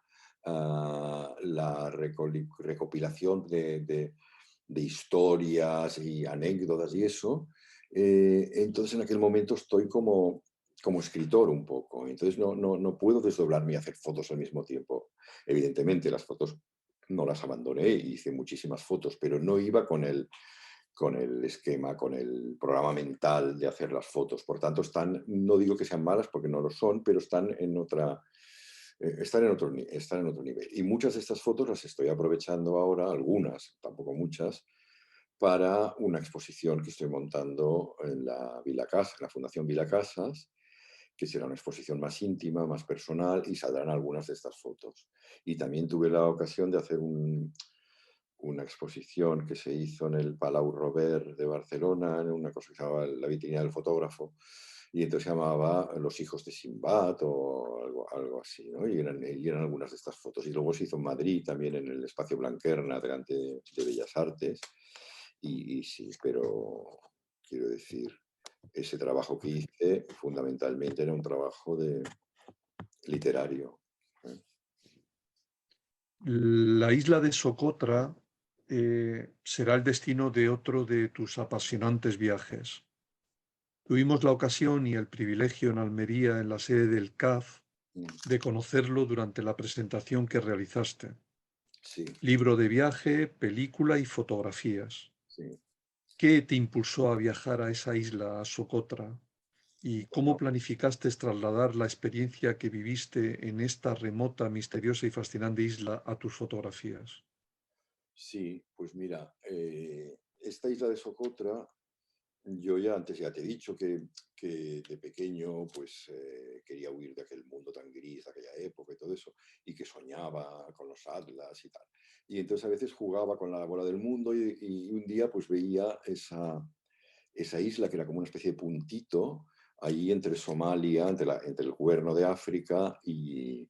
Speaker 2: la recopilación de historias y anécdotas y eso, entonces en aquel momento estoy como escritor un poco. Entonces no puedo desdoblarme y hacer fotos al mismo tiempo. Evidentemente las fotos no las abandoné, hice muchísimas fotos, pero no iba con el esquema, con el programa mental de hacer las fotos. Por tanto, no digo que sean malas porque no lo son, pero están en otro nivel. Y muchas de estas fotos las estoy aprovechando ahora, algunas, tampoco muchas, para una exposición que estoy montando en la Vila Casa, en la Fundación Vila Casas, que será una exposición más íntima, más personal, y saldrán algunas de estas fotos. Y también tuve la ocasión de hacer una exposición que se hizo en el Palau Robert de Barcelona, en una cosa que se llamaba La vitrina del fotógrafo, y entonces se llamaba Los hijos de Sinbad o algo así, ¿no? Y eran algunas de estas fotos. Y luego se hizo en Madrid, también en el Espacio Blanquerna, delante de Bellas Artes. Y sí, pero quiero decir, ese trabajo que hice fundamentalmente era un trabajo literario. ¿Eh?
Speaker 1: La isla de Socotra será el destino de otro de tus apasionantes viajes. Tuvimos la ocasión y el privilegio en Almería, en la sede del CAF,
Speaker 2: Mm,
Speaker 1: de conocerlo durante la presentación que realizaste.
Speaker 2: sí,
Speaker 1: Libro de viaje, película y fotografías.
Speaker 2: sí.
Speaker 1: ¿Qué te impulsó a viajar a esa isla, a Socotra? ¿Y cómo
Speaker 2: Bueno,
Speaker 1: planificaste trasladar la experiencia que viviste en esta remota, misteriosa y fascinante isla a tus fotografías?
Speaker 2: sí, pues mira, esta isla de Socotra, yo ya antes ya te he dicho que de pequeño pues quería huir de aquel mundo tan gris, de aquella época y todo eso, y que soñaba con los atlas y tal. Y entonces a veces jugaba con la bola del mundo y un día pues veía esa isla que era como una especie de puntito ahí entre Somalia, entre el Cuerno de África y,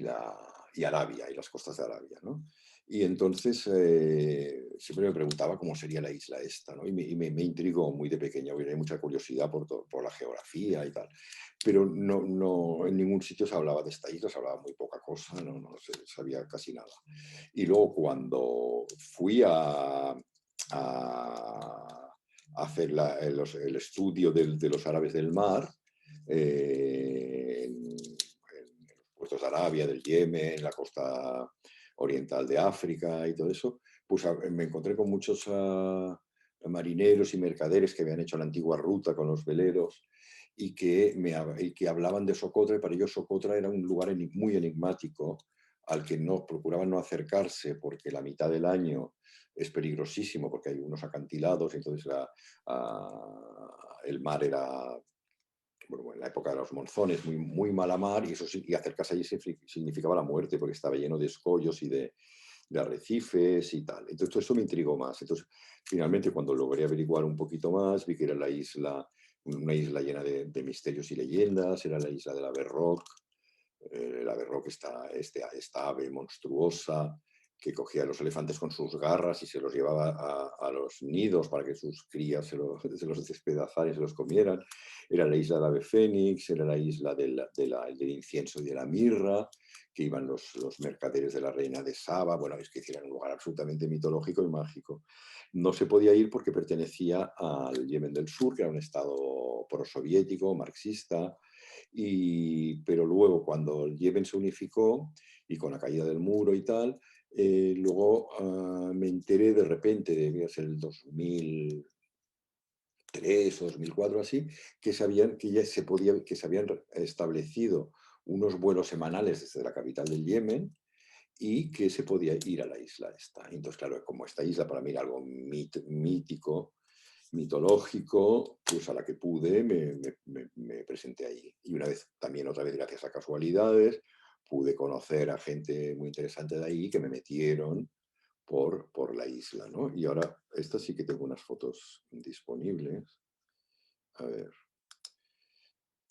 Speaker 2: la, y Arabia, y las costas de Arabia, ¿no? Y entonces siempre me preguntaba cómo sería la isla esta, ¿no? Me intrigó muy de pequeño, había mucha curiosidad por la geografía y tal. Pero en ningún sitio se hablaba de esta isla, se hablaba muy poca cosa, no se sabía casi nada. Y luego cuando fui hacer el estudio de los árabes del mar, en los puertos de Arabia, del Yemen, en la costa oriental de África y todo eso, pues me encontré con muchos marineros y mercaderes que habían hecho la antigua ruta con los veleros y que hablaban de Socotra, y para ellos Socotra era un lugar muy enigmático al que no procuraban no acercarse porque la mitad del año es peligrosísimo porque hay unos acantilados, entonces el mar era, bueno, en la época de los monzones, muy mala mar, y, eso, y acercarse allí significaba la muerte porque estaba lleno de escollos y de arrecifes y tal. Entonces todo eso me intrigó más. Entonces finalmente cuando logré averiguar un poquito más, vi que era una isla llena de misterios y leyendas, era la isla de la Berroc. La Berroc, esta ave monstruosa que cogía a los elefantes con sus garras y se los llevaba a los nidos para que sus crías se los despedazaran y se los comieran. Era la isla de ave fénix, era la isla del incienso y de la mirra, que iban los mercaderes de la reina de Saba. Bueno, es que era un lugar absolutamente mitológico y mágico. No se podía ir porque pertenecía al Yemen del Sur, que era un estado prosoviético, marxista, pero luego cuando el Yemen se unificó y con la caída del muro y tal, luego me enteré de repente, debía ser el 2003 o 2004 así, que se habían establecido unos vuelos semanales desde la capital del Yemen y que se podía ir a la isla esta. Entonces, claro, como esta isla para mí era algo mítico, mitológico, pues a la que pude me presenté ahí. Y una vez, también otra vez gracias a casualidades, pude conocer a gente muy interesante de ahí que me metieron por la isla, ¿no? Y ahora, esta sí que tengo unas fotos disponibles. A ver,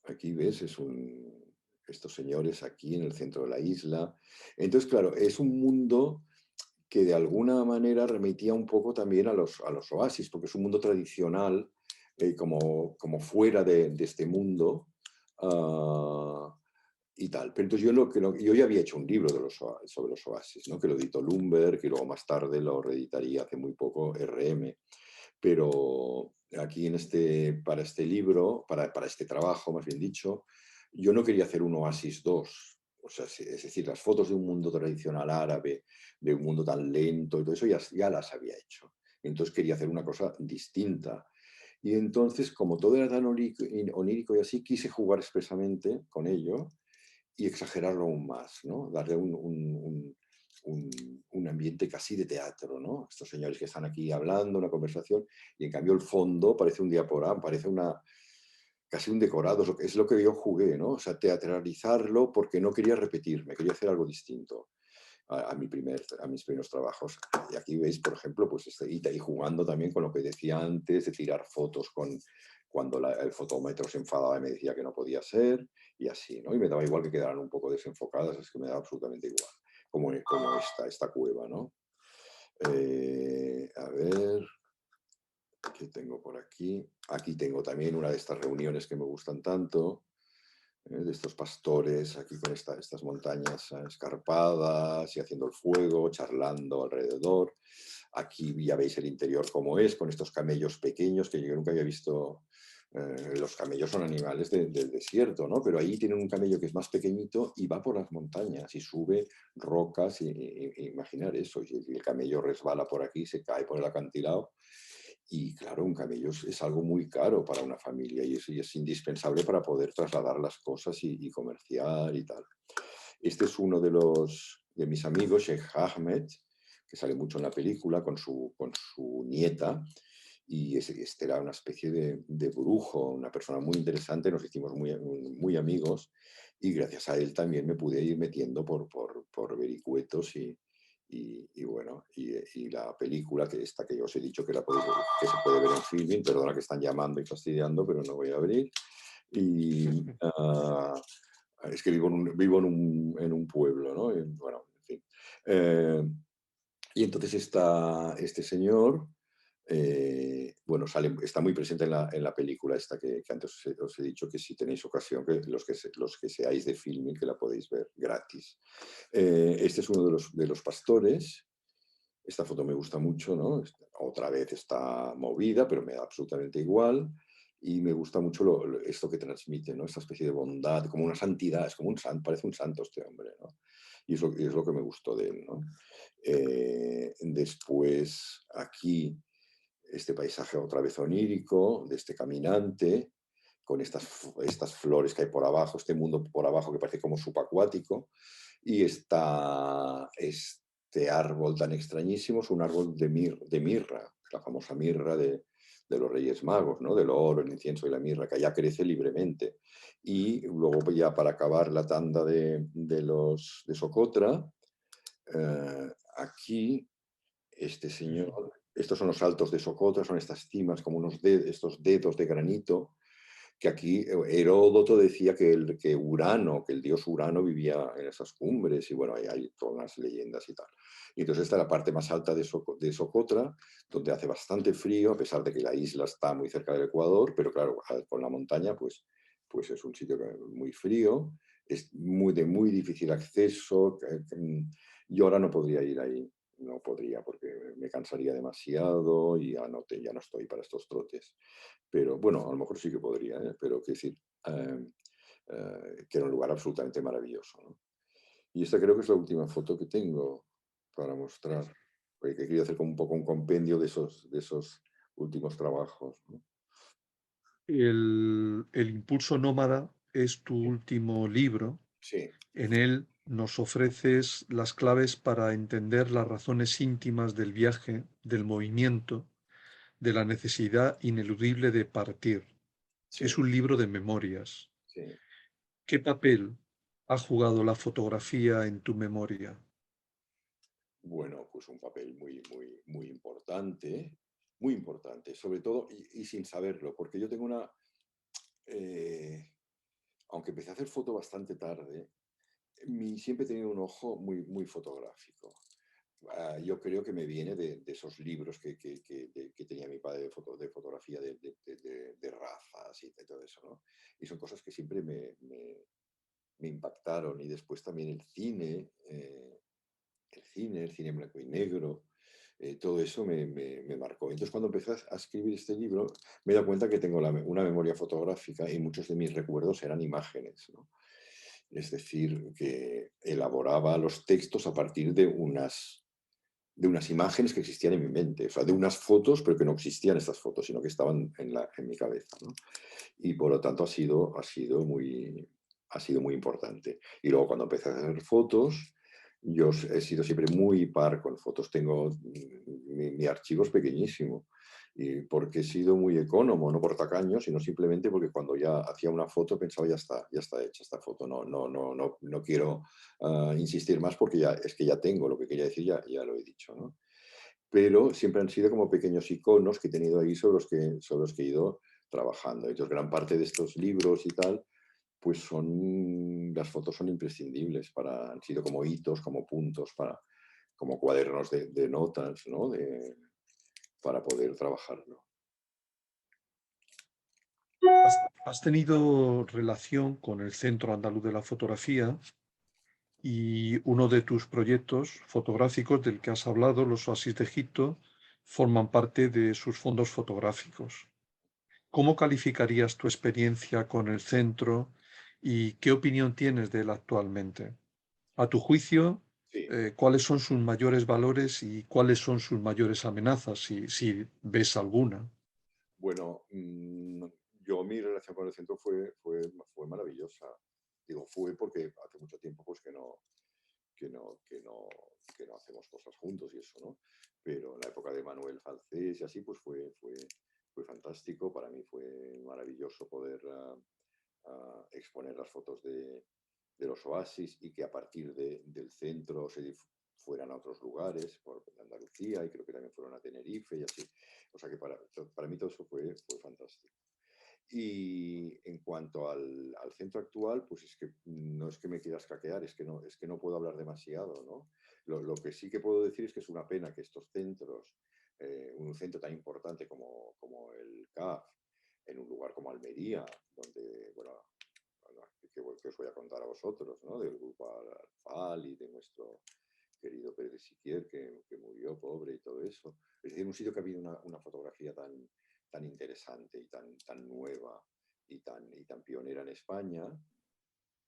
Speaker 2: aquí ves, estos señores aquí en el centro de la isla. Entonces, claro, es un mundo que de alguna manera remitía un poco también a los oasis, porque es un mundo tradicional, como fuera de este mundo y tal. Pero entonces yo ya había hecho un libro sobre los oasis, ¿no? Que lo editó Lumber, que luego más tarde lo reeditaría hace muy poco RM. Pero aquí para este libro, para este trabajo, más bien dicho, yo no quería hacer un Oasis 2. O sea, es decir, las fotos de un mundo tradicional árabe, de un mundo tan lento y todo eso, ya las había hecho. Entonces quería hacer una cosa distinta. Y entonces, como todo era tan onírico y así, quise jugar expresamente con ello y exagerarlo aún más, ¿no? Darle un ambiente casi de teatro, ¿no? Estos señores que están aquí hablando, una conversación, y en cambio el fondo parece un diaporama, parece casi un decorado, es lo que yo jugué, ¿no? O sea, teatralizarlo porque no quería repetirme, quería hacer algo distinto a mis primeros trabajos. Y aquí veis, por ejemplo, pues y jugando también con lo que decía antes, de tirar fotos cuando el fotómetro se enfadaba y me decía que no podía ser, y así, ¿no? Y me daba igual que quedaran un poco desenfocadas, es que me daba absolutamente igual, como esta cueva, ¿no? A ver, ¿qué tengo por aquí? Aquí tengo también una de estas reuniones que me gustan tanto, de estos pastores aquí con estas montañas escarpadas y haciendo el fuego, charlando alrededor. Aquí ya veis el interior como es, con estos camellos pequeños que yo nunca había visto. Los camellos son animales del desierto, ¿no? Pero ahí tienen un camello que es más pequeñito y va por las montañas y sube rocas imaginar eso. Y el camello resbala por aquí, se cae por el acantilado Y claro, un camello es algo muy caro para una familia y es indispensable para poder trasladar las cosas y comerciar y tal. Este es uno de mis amigos, Sheikh Ahmed, que sale mucho en la película con su nieta. Y este era una especie de brujo, una persona muy interesante, nos hicimos muy amigos y gracias a él también me pude ir metiendo por vericuetos y bueno, y la película, que esta que yo os he dicho que, que se puede ver en Filmin, perdona que están llamando y fastidiando, pero no voy a abrir. Y es que vivo en un pueblo, ¿no? Y, bueno, en fin. Y entonces este señor, bueno, está muy presente en la película esta que antes os he dicho, que si tenéis ocasión, que los que seáis de Filmin, que la podéis ver gratis. Este es uno de los pastores. Esta foto me gusta mucho, ¿no? Otra vez está movida, pero me da absolutamente igual. Y me gusta mucho esto que transmite, ¿no? Esta especie de bondad, como una santidad, es como un santo, parece un santo este hombre, ¿no? Y es lo que me gustó de él, ¿no? Después, aquí, este paisaje otra vez onírico, de este caminante, con estas flores que hay por abajo, este mundo por abajo que parece como subacuático, y este árbol tan extrañísimo es un árbol de mirra, la famosa mirra de los Reyes Magos, ¿no? Del oro, el incienso y la mirra, que allá crece libremente. Y luego ya para acabar la tanda de Socotra, aquí este señor, estos son los altos de Socotra, son estas cimas como estos dedos de granito, que aquí Heródoto decía que Urano, que el dios Urano vivía en esas cumbres, y bueno, hay todas las leyendas y tal. Y entonces esta es la parte más alta de Socotra, donde hace bastante frío, a pesar de que la isla está muy cerca del Ecuador, pero claro, con la montaña pues es un sitio muy frío, es de muy difícil acceso. Yo ahora no podría ir ahí, no podría porque me cansaría demasiado y ya no estoy para estos trotes. Pero bueno, a lo mejor sí que podría, ¿eh? Pero quiero decir, que era un lugar absolutamente maravilloso, ¿no? Y esta creo que es la última foto que tengo para mostrar, porque quería hacer como un poco un compendio de esos últimos trabajos, ¿no?
Speaker 1: El Impulso Nómada es tu
Speaker 2: Sí,
Speaker 1: último libro.
Speaker 2: sí,
Speaker 1: En él nos ofreces las claves para entender las razones íntimas del viaje, del movimiento, de la necesidad ineludible de partir. Es
Speaker 2: sí,
Speaker 1: un libro de memorias.
Speaker 2: sí.
Speaker 1: ¿Qué papel ha jugado la fotografía en tu memoria?
Speaker 2: Bueno, pues un papel muy importante, sobre todo, y sin saberlo, porque yo tengo eh, aunque empecé a hacer foto bastante tarde, siempre he tenido un ojo muy fotográfico. Yo creo que me viene de esos libros que tenía mi padre de fotografía de razas y de todo eso, ¿no? Y son cosas que siempre me impactaron. Y después también el cine en blanco y negro, todo eso me marcó. Entonces, cuando empecé a escribir este libro, me he dado cuenta que tengo una memoria fotográfica y muchos de mis recuerdos eran imágenes, ¿no? Es decir, que elaboraba los textos a partir de unas imágenes que existían en mi mente, o sea, de unas fotos, pero que no existían estas fotos, sino que estaban en mi cabeza, ¿no? Y por lo tanto ha sido muy importante. Y luego cuando empecé a hacer fotos, yo he sido siempre muy par con fotos. Tengo, mi archivo es pequeñísimo, y porque he sido muy económico, no por tacaño, sino simplemente porque cuando ya hacía una foto pensaba, ya está hecha esta foto, no quiero insistir más porque es que ya tengo lo que quería decir, ya lo he dicho, ¿no? Pero siempre han sido como pequeños iconos que he tenido ahí sobre los que he ido trabajando. Entonces, gran parte de estos libros y tal, pues las fotos son imprescindibles han sido como hitos, como puntos, como cuadernos de notas, ¿no? Para poder trabajarlo.
Speaker 1: ¿Has tenido relación con el Centro Andaluz de la Fotografía y uno de tus proyectos fotográficos del que has hablado, los oasis de Egipto, forman parte de sus fondos fotográficos? ¿Cómo calificarías tu experiencia con el centro y qué opinión tienes de él actualmente? A tu juicio,
Speaker 2: Sí.
Speaker 1: ¿Cuáles son sus mayores valores y cuáles son sus mayores amenazas, si ves alguna?
Speaker 2: Bueno, yo mi relación con el centro fue maravillosa. Digo, fue porque hace mucho tiempo pues que no, que no, que no hacemos cosas juntos y eso, ¿no? Pero en la época de Manuel Falcés y así, pues fue fantástico. Para mí fue maravilloso poder exponer las fotos de los oasis y que a partir del centro fueran a otros lugares, por Andalucía, y creo que también fueron a Tenerife y así. O sea que para mí todo eso fue fantástico. Y en cuanto al centro actual, pues es que no es que me quieras caquear, es que no puedo hablar demasiado, ¿no? Lo que sí que puedo decir es que es una pena que estos centros, un centro tan importante como el CAF, en un lugar como Almería, donde, bueno, que os voy a contar a vosotros, ¿no? Del grupo Alfal y de nuestro querido Pérez de Siquier, que murió pobre y todo eso. Es decir, un sitio que ha habido una fotografía tan interesante y tan nueva y tan pionera en España,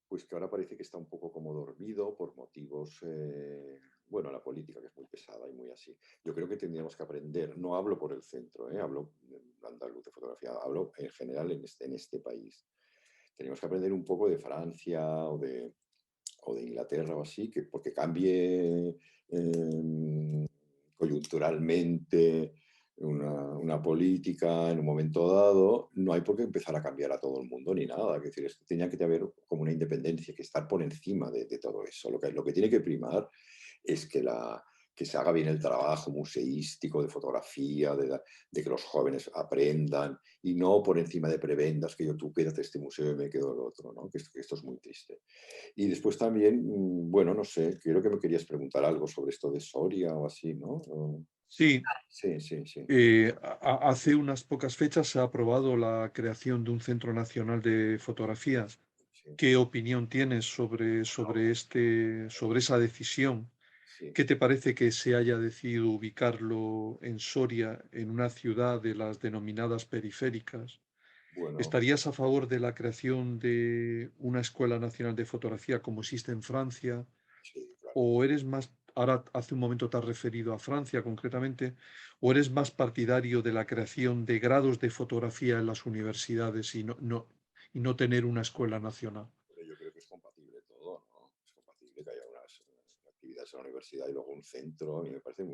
Speaker 2: pues que ahora parece que está un poco como dormido por motivos, bueno, la política que es muy pesada y muy así. Yo creo que tendríamos que aprender, no hablo por el centro, hablo andaluz de fotografía, hablo en general en este país. Tenemos que aprender un poco de Francia o de Inglaterra o así, porque cambie coyunturalmente una política en un momento dado, no hay por qué empezar a cambiar a todo el mundo ni nada. Es decir, tenía que haber como una independencia, que estar por encima de todo eso. Lo que tiene que primar es que se haga bien el trabajo museístico, de fotografía, de que los jóvenes aprendan y no por encima de prebendas que tú quédate este museo y me quedo el otro, ¿no? Que esto es muy triste. Y después también, bueno, no sé, creo que me querías preguntar algo sobre esto de Soria o así, ¿no?
Speaker 1: Sí,
Speaker 2: Sí, sí, sí,
Speaker 1: hace unas pocas fechas se ha aprobado la creación de un Centro Nacional de Fotografías.
Speaker 2: sí.
Speaker 1: ¿Qué opinión tienes sobre esa decisión?
Speaker 2: Sí.
Speaker 1: ¿Qué te parece que se haya decidido ubicarlo en Soria, en una ciudad de las denominadas periféricas?
Speaker 2: Bueno,
Speaker 1: ¿Estarías a favor de la creación de una Escuela Nacional de Fotografía como existe en Francia?
Speaker 2: sí, claro.
Speaker 1: ¿O eres más, ahora hace un momento te has referido a Francia concretamente, o eres más partidario de la creación de grados de fotografía en las universidades y no tener una escuela nacional?
Speaker 2: Pero yo creo que es compatible todo, ¿no? Es compatible que haya unas actividades en la universidad y luego un centro. A mí me parece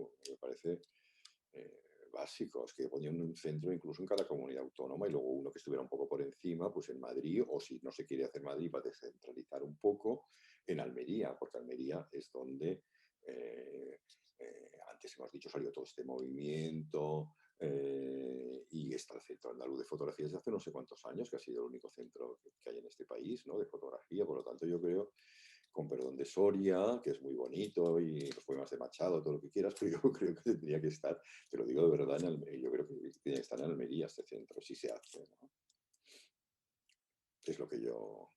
Speaker 2: básico. Es que ponían un centro incluso en cada comunidad autónoma y luego uno que estuviera un poco por encima, pues en Madrid, o si no se quiere hacer Madrid, para descentralizar un poco, en Almería, porque Almería es donde antes hemos dicho salió todo este movimiento. Y está el Centro Andaluz de Fotografía desde hace no sé cuántos años, que ha sido el único centro que hay en este país, ¿no? De fotografía. Por lo tanto, yo creo, con perdón de Soria, que es muy bonito, y los poemas de Machado, todo lo que quieras, pero yo creo que tendría que estar, te lo digo de verdad, yo creo que tiene que estar en Almería este centro, si se hace, ¿no? Es lo que yo,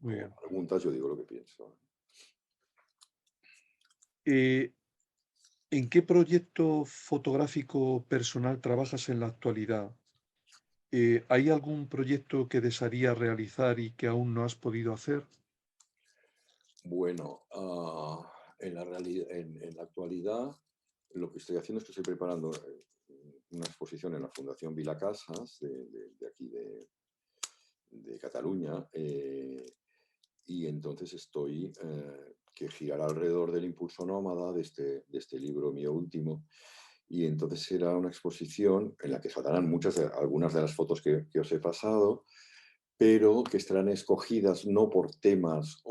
Speaker 1: Muy
Speaker 2: como
Speaker 1: bien.
Speaker 2: preguntas, yo digo lo que pienso.
Speaker 1: Eh, ¿En qué proyecto fotográfico personal trabajas en la actualidad? ¿Hay algún proyecto que desearías realizar y que aún no has podido hacer?
Speaker 2: Bueno, en la actualidad, lo que estoy haciendo es que estoy preparando una exposición en la Fundación Vila Casas, de aquí de Cataluña, y entonces que girará alrededor del impulso nómada de este libro mío último, y entonces será una exposición en la que saldrán algunas de las fotos que os he pasado, pero que estarán escogidas no por temas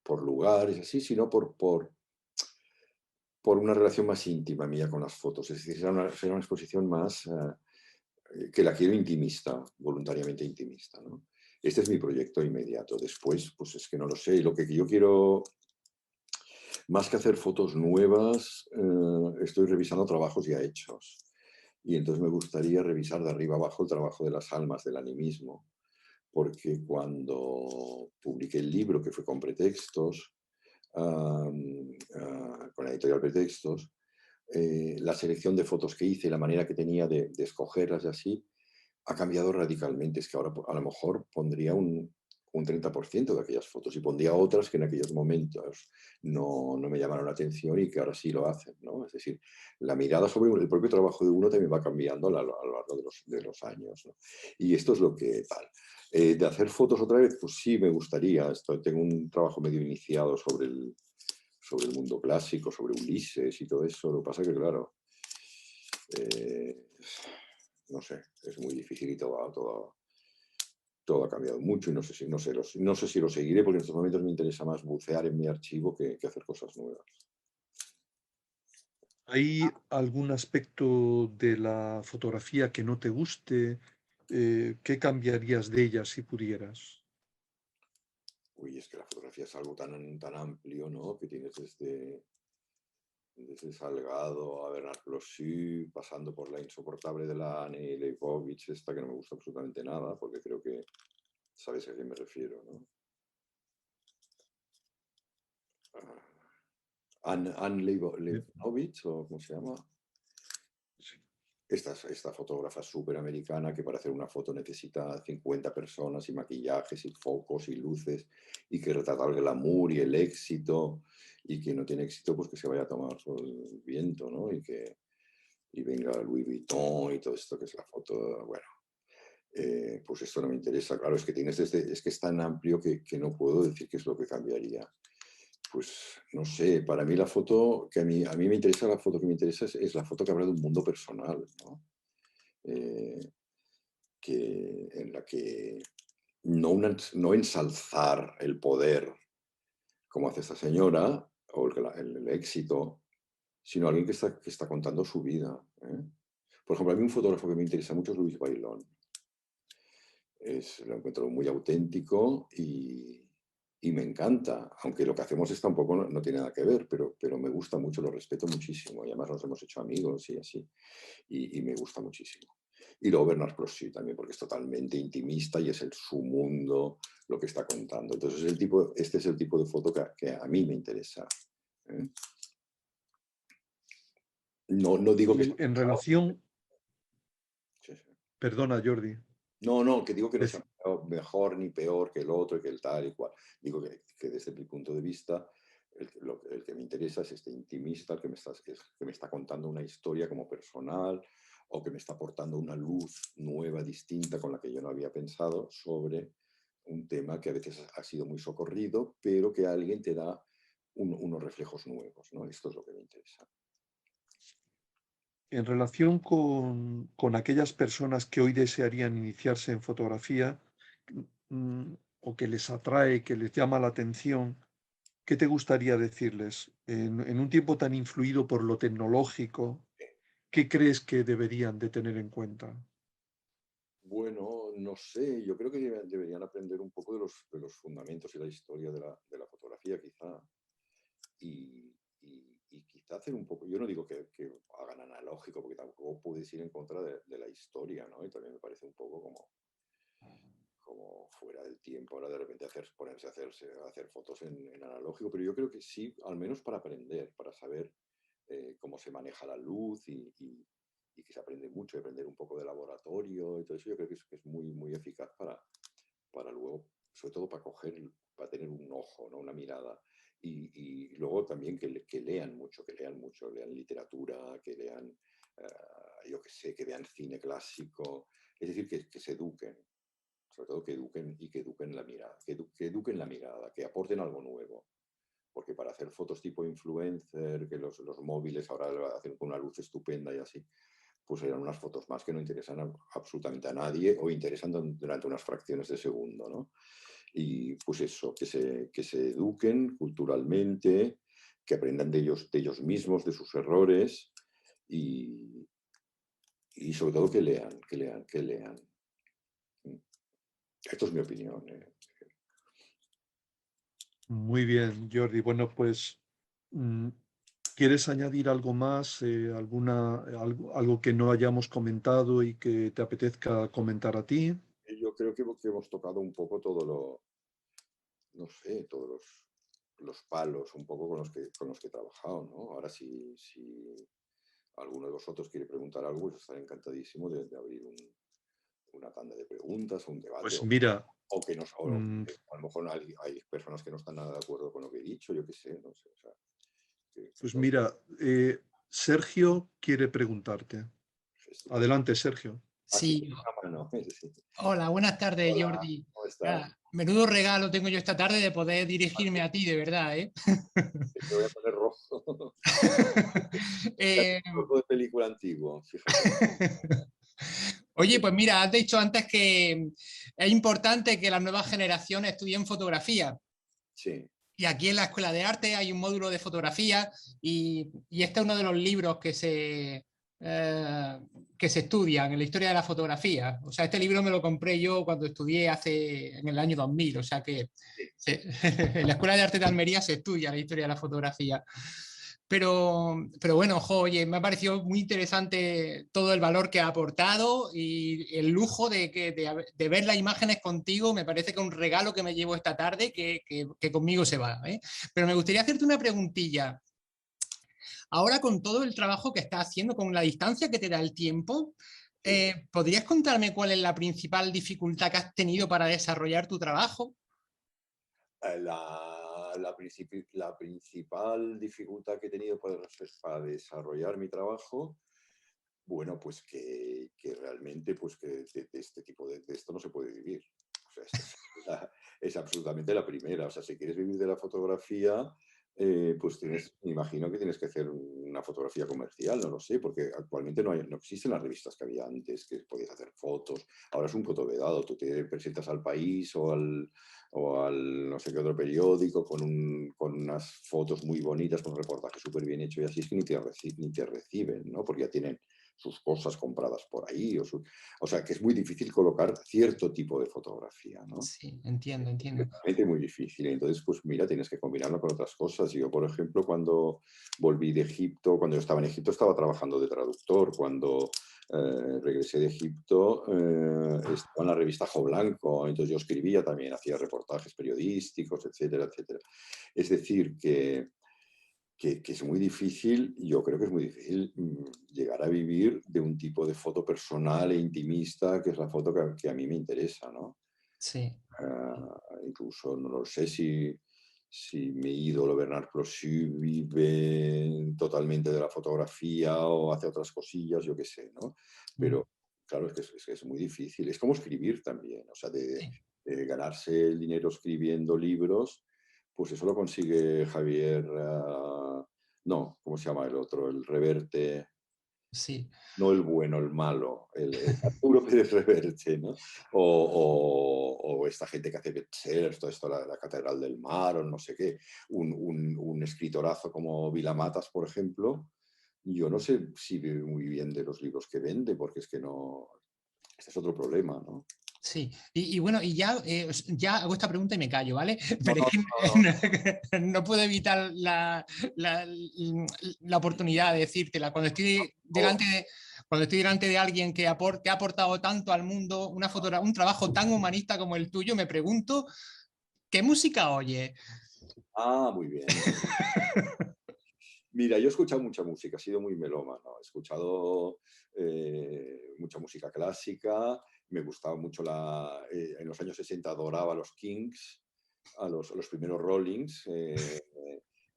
Speaker 2: por lugares así, sino por una relación más íntima mía con las fotos. Es decir, será una exposición más que la quiero intimista, voluntariamente intimista, ¿no? Este es mi proyecto inmediato. Después, pues es que no lo sé. Lo que yo quiero, más que hacer fotos nuevas, estoy revisando trabajos ya hechos. Y entonces me gustaría revisar de arriba abajo el trabajo de las almas, del animismo, porque cuando publiqué el libro, que fue con pretextos, con la editorial Pretextos, la selección de fotos que hice, la manera que tenía de escogerlas y así, ha cambiado radicalmente. Es que ahora a lo mejor pondría un 30% de aquellas fotos y pondría otras que en aquellos momentos no me llamaron la atención y que ahora sí lo hacen, ¿no? Es decir, la mirada sobre el propio trabajo de uno también va cambiando a lo largo de los años, ¿no? Y esto es lo que tal. De hacer fotos otra vez, pues sí, me gustaría. Tengo un trabajo medio iniciado sobre el mundo clásico, sobre Ulises y todo eso. Lo que pasa que, claro, eh, no sé, es muy difícil y todo ha cambiado mucho y no sé si lo seguiré porque en estos momentos me interesa más bucear en mi archivo que hacer cosas nuevas.
Speaker 1: ¿Hay algún aspecto de la fotografía que no te guste? ¿Qué cambiarías de ella si pudieras?
Speaker 2: Uy, es que la fotografía es algo tan amplio, ¿no? Que tienes desde Salgado a Bernard Clouseau, pasando por la insoportable de la Annie Leibovitz, esta que no me gusta absolutamente nada, porque creo que sabes a quién me refiero, ¿no? Anne
Speaker 1: Eh,
Speaker 2: Leibovitz, o ¿cómo se llama?
Speaker 1: sí.
Speaker 2: Esta fotógrafa súper americana que para hacer una foto necesita 50 personas y maquillajes y focos y luces y que retrata el glamour y el éxito y que no tiene éxito pues que se vaya a tomar por el viento, ¿no? Y venga Louis Vuitton y todo esto que es la foto, bueno, pues esto no me interesa. Claro, es que es que es tan amplio que no puedo decir qué es lo que cambiaría. Pues no sé, para mí la foto que a mí me interesa, la foto que me interesa es la foto que habla de un mundo personal, ¿no? Eh, en la que no ensalzar el poder como hace esta señora o el éxito, sino alguien que está contando su vida, ¿eh? Por ejemplo, a mí un fotógrafo que me interesa mucho es Luis Bailón. Lo encuentro muy auténtico y me encanta, aunque lo que hacemos está un poco, no tiene nada que ver, pero me gusta mucho, lo respeto muchísimo y además nos hemos hecho amigos y así, y me gusta muchísimo. Y luego Bernard Clouseau también, porque es totalmente intimista y es su mundo lo que está contando. Entonces, este es el tipo de foto que a mí me interesa, ¿eh? No digo que sea
Speaker 1: Y en relación,
Speaker 2: sí, sí.
Speaker 1: perdona, Jordi.
Speaker 2: No, que digo que no sea
Speaker 1: deci-
Speaker 2: mejor ni peor que el otro y que el tal y cual. Digo que desde mi punto de vista, el que me interesa es este intimista, el que me está contando una historia como personal o que me está aportando una luz nueva, distinta, con la que yo no había pensado sobre un tema que a veces ha sido muy socorrido, pero que alguien te da unos reflejos nuevos, ¿no? Esto es lo que me interesa.
Speaker 1: En relación con aquellas personas que hoy desearían iniciarse en fotografía, o que les atrae, que les llama la atención, ¿qué te gustaría decirles? En un tiempo tan influido por lo tecnológico, ¿qué crees que deberían de tener en cuenta?
Speaker 2: Bueno, no sé, yo creo que deberían aprender un poco de los fundamentos y la historia de la fotografía, quizá, y quizá hacer un poco, yo no digo que hagan analógico, porque tampoco puedes ir en contra de la historia, ¿no? Y también me parece un poco como fuera del tiempo ahora de repente ponerse a hacer fotos en analógico, pero yo creo que sí, al menos para aprender, para saber cómo se maneja la luz y que se aprende mucho, y aprender un poco de laboratorio y todo eso, yo creo que es muy eficaz para luego, sobre todo para para tener un ojo, ¿no? Una mirada. Y luego también que lean mucho, lean literatura, que lean, yo qué sé, que vean cine clásico, es decir, que se eduquen, sobre todo que eduquen y que eduquen la mirada, que eduquen la mirada, que aporten algo nuevo. Porque para hacer fotos tipo influencer, que los móviles ahora lo hacen con una luz estupenda y así, pues eran unas fotos más que no interesan absolutamente a nadie o interesan durante unas fracciones de segundo, ¿no? Y pues eso, que se eduquen culturalmente, que aprendan de ellos mismos, de sus errores y, y sobre todo que lean, que lean, que lean. Esto es mi opinión, ¿eh?
Speaker 1: Muy bien, Jordi. Bueno, pues, mm, ¿quieres añadir algo más? Algo que no hayamos comentado y que te apetezca comentar a ti?
Speaker 2: Yo creo que hemos tocado un poco no sé, todos los palos un poco con los que he trabajado, ¿no? Ahora si alguno de vosotros quiere preguntar algo, pues estaré encantadísimo de abrir una tanda de preguntas o un debate.
Speaker 1: Pues mira,
Speaker 2: O que nos, o
Speaker 1: Mm,
Speaker 2: a lo mejor hay personas que no están nada de acuerdo con lo que he dicho, yo qué sé, no sé. O sea, que
Speaker 1: pues
Speaker 2: todo
Speaker 1: mira, Sergio quiere preguntarte.
Speaker 2: estupendo.
Speaker 1: Adelante, Sergio.
Speaker 2: Así
Speaker 3: Sí,
Speaker 2: una mano. Sí.
Speaker 3: hola, buenas tardes,
Speaker 2: Hola,
Speaker 3: Jordi.
Speaker 2: ¿cómo estás?
Speaker 3: Ah, menudo regalo tengo yo esta tarde de poder dirigirme a ti, de verdad, ¿eh?
Speaker 2: Me voy a poner rojo.
Speaker 3: Eh,
Speaker 2: Rojo de película antiguo, fíjate.
Speaker 3: Oye, pues mira, has dicho antes que es importante que las nuevas generaciones estudien fotografía.
Speaker 2: Sí,
Speaker 3: Y aquí en la Escuela de Arte hay un módulo de fotografía y este es uno de los libros que se estudian en la historia de la fotografía. O sea, este libro me lo compré yo cuando estudié en el año 2000. O sea que
Speaker 2: sí,
Speaker 3: en la Escuela de Arte de Almería se estudia la historia de la fotografía. Pero bueno, oye, me ha parecido muy interesante todo el valor que ha aportado y el lujo de ver las imágenes contigo. Me parece que es un regalo que me llevo esta tarde que conmigo se va, ¿eh? Pero me gustaría hacerte una preguntilla. Ahora, con todo el trabajo que estás haciendo, con la distancia que te da el tiempo,
Speaker 2: sí.
Speaker 3: ¿podrías contarme cuál es la principal dificultad que has tenido para desarrollar tu trabajo?
Speaker 2: La principal dificultad que he tenido para desarrollar mi trabajo, bueno, pues que realmente pues que de este tipo de esto no se puede vivir. O sea, esta es absolutamente la primera. O sea, si quieres vivir de la fotografía, pues me imagino que tienes que hacer una fotografía comercial, no lo sé, porque actualmente no existen las revistas que había antes, que podías hacer fotos. Ahora es un coto vedado. Tú te presentas al País o al no sé qué otro periódico con unas fotos muy bonitas, con un reportaje súper bien hecho y así es que ni te reciben, ¿no? Porque ya tienen sus cosas compradas por ahí. O sea, que es muy difícil colocar cierto tipo de fotografía, ¿no?
Speaker 3: Sí, entiendo, entiendo.
Speaker 2: Es muy difícil. Entonces, pues mira, tienes que combinarlo con otras cosas. Yo, por ejemplo, cuando volví de Egipto, cuando yo estaba en Egipto, estaba trabajando de traductor. Cuando regresé de Egipto, estaba en la revista Jo Blanco. Entonces yo escribía también, hacía reportajes periodísticos, etcétera, etcétera. Es decir, que es muy difícil, yo creo que es muy difícil llegar a vivir de un tipo de foto personal e intimista, que es la foto que a mí me interesa, ¿no?
Speaker 3: Sí.
Speaker 2: Incluso no lo sé si mi ídolo Bernard Plossy vive totalmente de la fotografía o hace otras cosillas, yo qué sé, ¿no?
Speaker 3: Mm,
Speaker 2: Pero claro, es que es muy difícil. Es como escribir también, o sea,
Speaker 3: sí.
Speaker 2: de ganarse el dinero escribiendo libros, pues eso lo consigue Javier, no, ¿cómo se llama el otro? El Reverte,
Speaker 3: Sí.
Speaker 2: no el bueno, el malo, el Arturo Pérez Reverte, ¿no? O esta gente que hace bestsellers, todo esto, la Catedral del Mar, o no sé qué, un escritorazo como Vilamatas, por ejemplo, yo no sé si vive muy bien de los libros que vende, porque es que no, este es otro problema, ¿no?
Speaker 3: Sí, y bueno, y ya hago esta pregunta y me callo, ¿vale?
Speaker 2: No,
Speaker 3: Pero es
Speaker 2: no,
Speaker 3: que no puedo evitar la- la oportunidad de decírtela. Cuando estoy delante de alguien que ha aportado tanto al mundo, un trabajo tan humanista como el tuyo, me pregunto, ¿qué música oye?
Speaker 2: muy bien. Mira, yo he escuchado mucha música, he sido muy melómano. He escuchado mucha música clásica, me gustaba mucho en los años 60 adoraba a los Kings, a los primeros Rollings,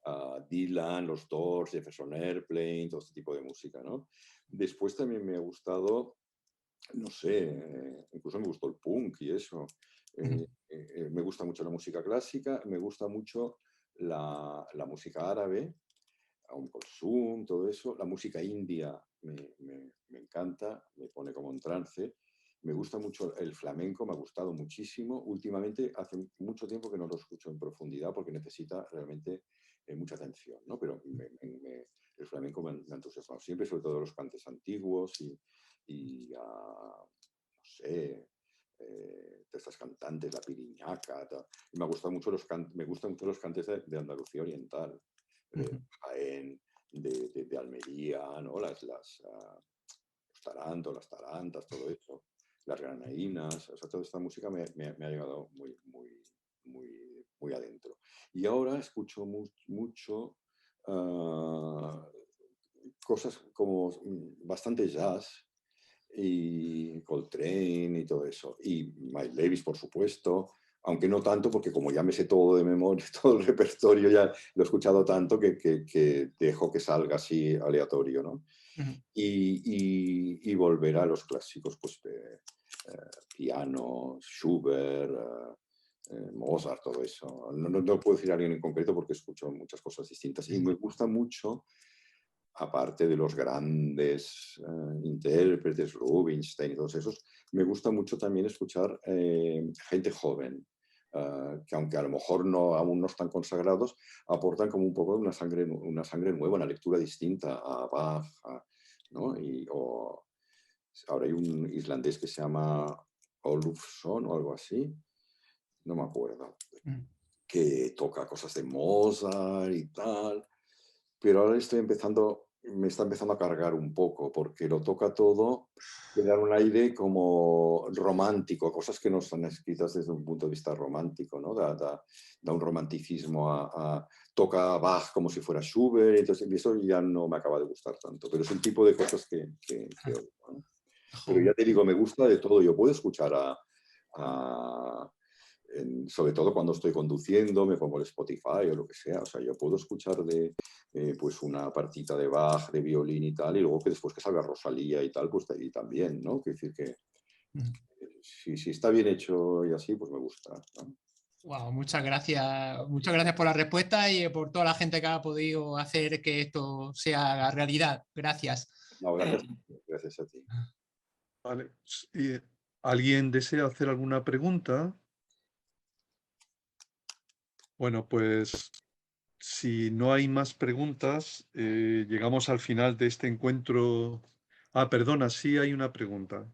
Speaker 2: a Dylan, los Doors, Jefferson Airplane, todo este tipo de música, ¿no? Después también me ha gustado, no sé, incluso me gustó el punk y eso. Me gusta mucho la música clásica, me gusta mucho la música árabe, a un Kulthum, todo eso. La música india me encanta, me pone como en trance. Me gusta mucho el flamenco, me ha gustado muchísimo. Últimamente, hace mucho tiempo que no lo escucho en profundidad porque necesita realmente mucha atención, ¿no? Pero el flamenco me ha entusiasmado siempre, sobre todo los cantes antiguos no sé, de estas cantantes, la piriñaca. Y me gustan mucho los cantes de Andalucía Oriental, Jaén, de Almería, ¿no? Los tarantas, todo eso, las granadinas, o sea, toda esta música me ha llegado muy, muy, muy, muy adentro. Y ahora escucho mucho cosas como bastante jazz, y Coltrane y todo eso. Y Miles Davis, por supuesto, aunque no tanto, porque como ya me sé todo de memoria, todo el repertorio ya lo he escuchado tanto que dejo que salga así aleatorio, ¿no?
Speaker 3: Ujú.
Speaker 2: Y volver a los clásicos, pues piano, Schubert, Mozart, todo eso. No puedo decir a alguien en concreto porque escucho muchas cosas distintas. Y me gusta mucho, aparte de los grandes intérpretes, Rubinstein y todos esos, me gusta mucho también escuchar gente joven, que aunque a lo mejor aún no están consagrados, aportan como un poco una sangre nueva, una lectura distinta a Bach, ¿no? Ahora hay un islandés que se llama Olufsson o algo así, no me acuerdo,
Speaker 3: Mm.
Speaker 2: que toca cosas de Mozart y tal, pero ahora me está empezando a cargar un poco, porque lo toca todo de dar un aire como romántico, cosas que no están escritas desde un punto de vista romántico, ¿no? Da un romanticismo toca Bach como si fuera Schubert, entonces eso ya no me acaba de gustar tanto, pero es un tipo de cosas que oigo, ¿no? Pero ya te digo, me gusta de todo. Yo puedo escuchar sobre todo cuando estoy conduciendo, me pongo el Spotify o lo que sea. O sea, yo puedo escuchar pues una partita de Bach, de violín y tal, y luego que después que salga Rosalía y tal, pues ahí también, ¿no? Quiero decir que si está bien hecho y así, pues me gusta, ¿no?
Speaker 3: Wow, muchas gracias por la respuesta y por toda la gente que ha podido hacer que esto sea realidad. Gracias.
Speaker 2: No, gracias a ti.
Speaker 1: Vale. ¿Alguien desea hacer alguna pregunta? Bueno, pues si no hay más preguntas, llegamos al final de este encuentro. Ah, perdona, sí hay una pregunta.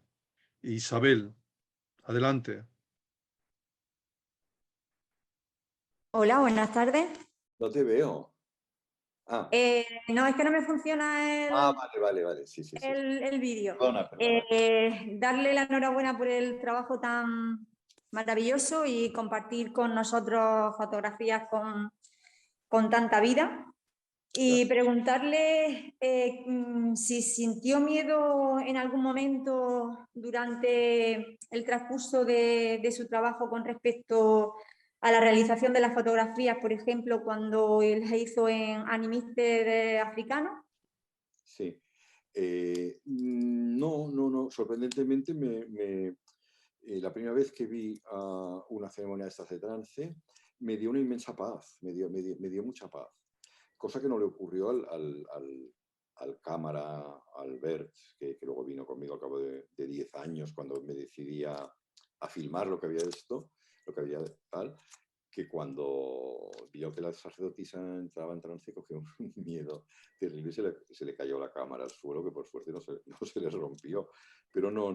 Speaker 1: Isabel, adelante.
Speaker 4: Hola, buenas tardes.
Speaker 2: No te veo.
Speaker 4: No, es que no me funciona
Speaker 2: Vale. Sí.
Speaker 4: el vídeo.
Speaker 2: Perdona.
Speaker 4: Darle la enhorabuena por el trabajo tan maravilloso y compartir con nosotros fotografías con tanta vida. Y preguntarle si sintió miedo en algún momento durante el transcurso de su trabajo con respecto a la realización de las fotografías, por ejemplo, cuando él se hizo en Animiste africano.
Speaker 2: Sí. No. Sorprendentemente, la primera vez que vi una ceremonia de estas de trance, me dio una inmensa paz, me dio mucha paz. Cosa que no le ocurrió al cámara Albert, que luego vino conmigo al cabo de 10 años, cuando me decidí a filmar lo que había tal, que cuando vio que la sacerdotisa entraba en trance, cogió un miedo terrible y se le cayó la cámara al suelo, que por suerte no se le rompió. Pero no,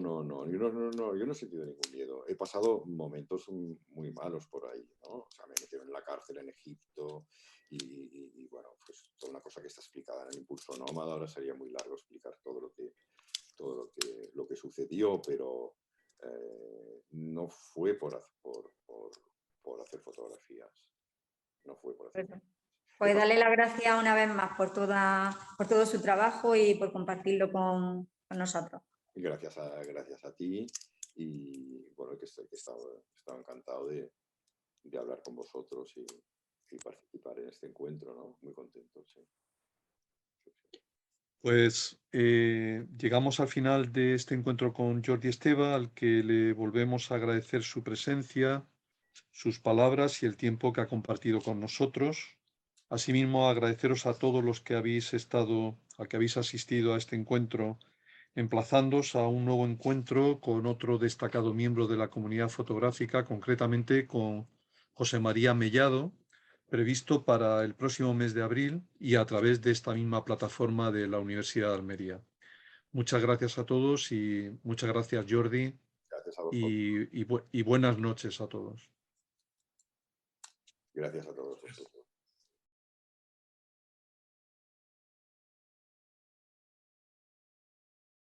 Speaker 2: yo no he sentido ningún miedo. He pasado momentos muy malos por ahí, ¿no? O sea, me metieron en la cárcel en Egipto y bueno, pues toda una cosa que está explicada en el Impulso Nómada. Ahora sería muy largo explicar todo lo que sucedió, pero no fue por hacer fotografías. No fue por hacer fotografías.
Speaker 4: Pues darle las gracias una vez más por todo su trabajo y por compartirlo con nosotros.
Speaker 2: Gracias a ti y bueno, que he estado encantado de hablar con vosotros y participar en este encuentro, ¿no? Muy contento, sí.
Speaker 1: Pues llegamos al final de este encuentro con Jordi Esteva, al que le volvemos a agradecer su presencia, sus palabras y el tiempo que ha compartido con nosotros. Asimismo, agradeceros a todos los que habéis asistido a este encuentro, emplazándoos a un nuevo encuentro con otro destacado miembro de la comunidad fotográfica, concretamente con José María Mellado, previsto para el próximo mes de abril y a través de esta misma plataforma de la Universidad de Almería. Muchas gracias a todos y muchas gracias, Jordi,
Speaker 2: Gracias a vosotros.
Speaker 1: y buenas noches a todos.
Speaker 2: Gracias a todos vosotros.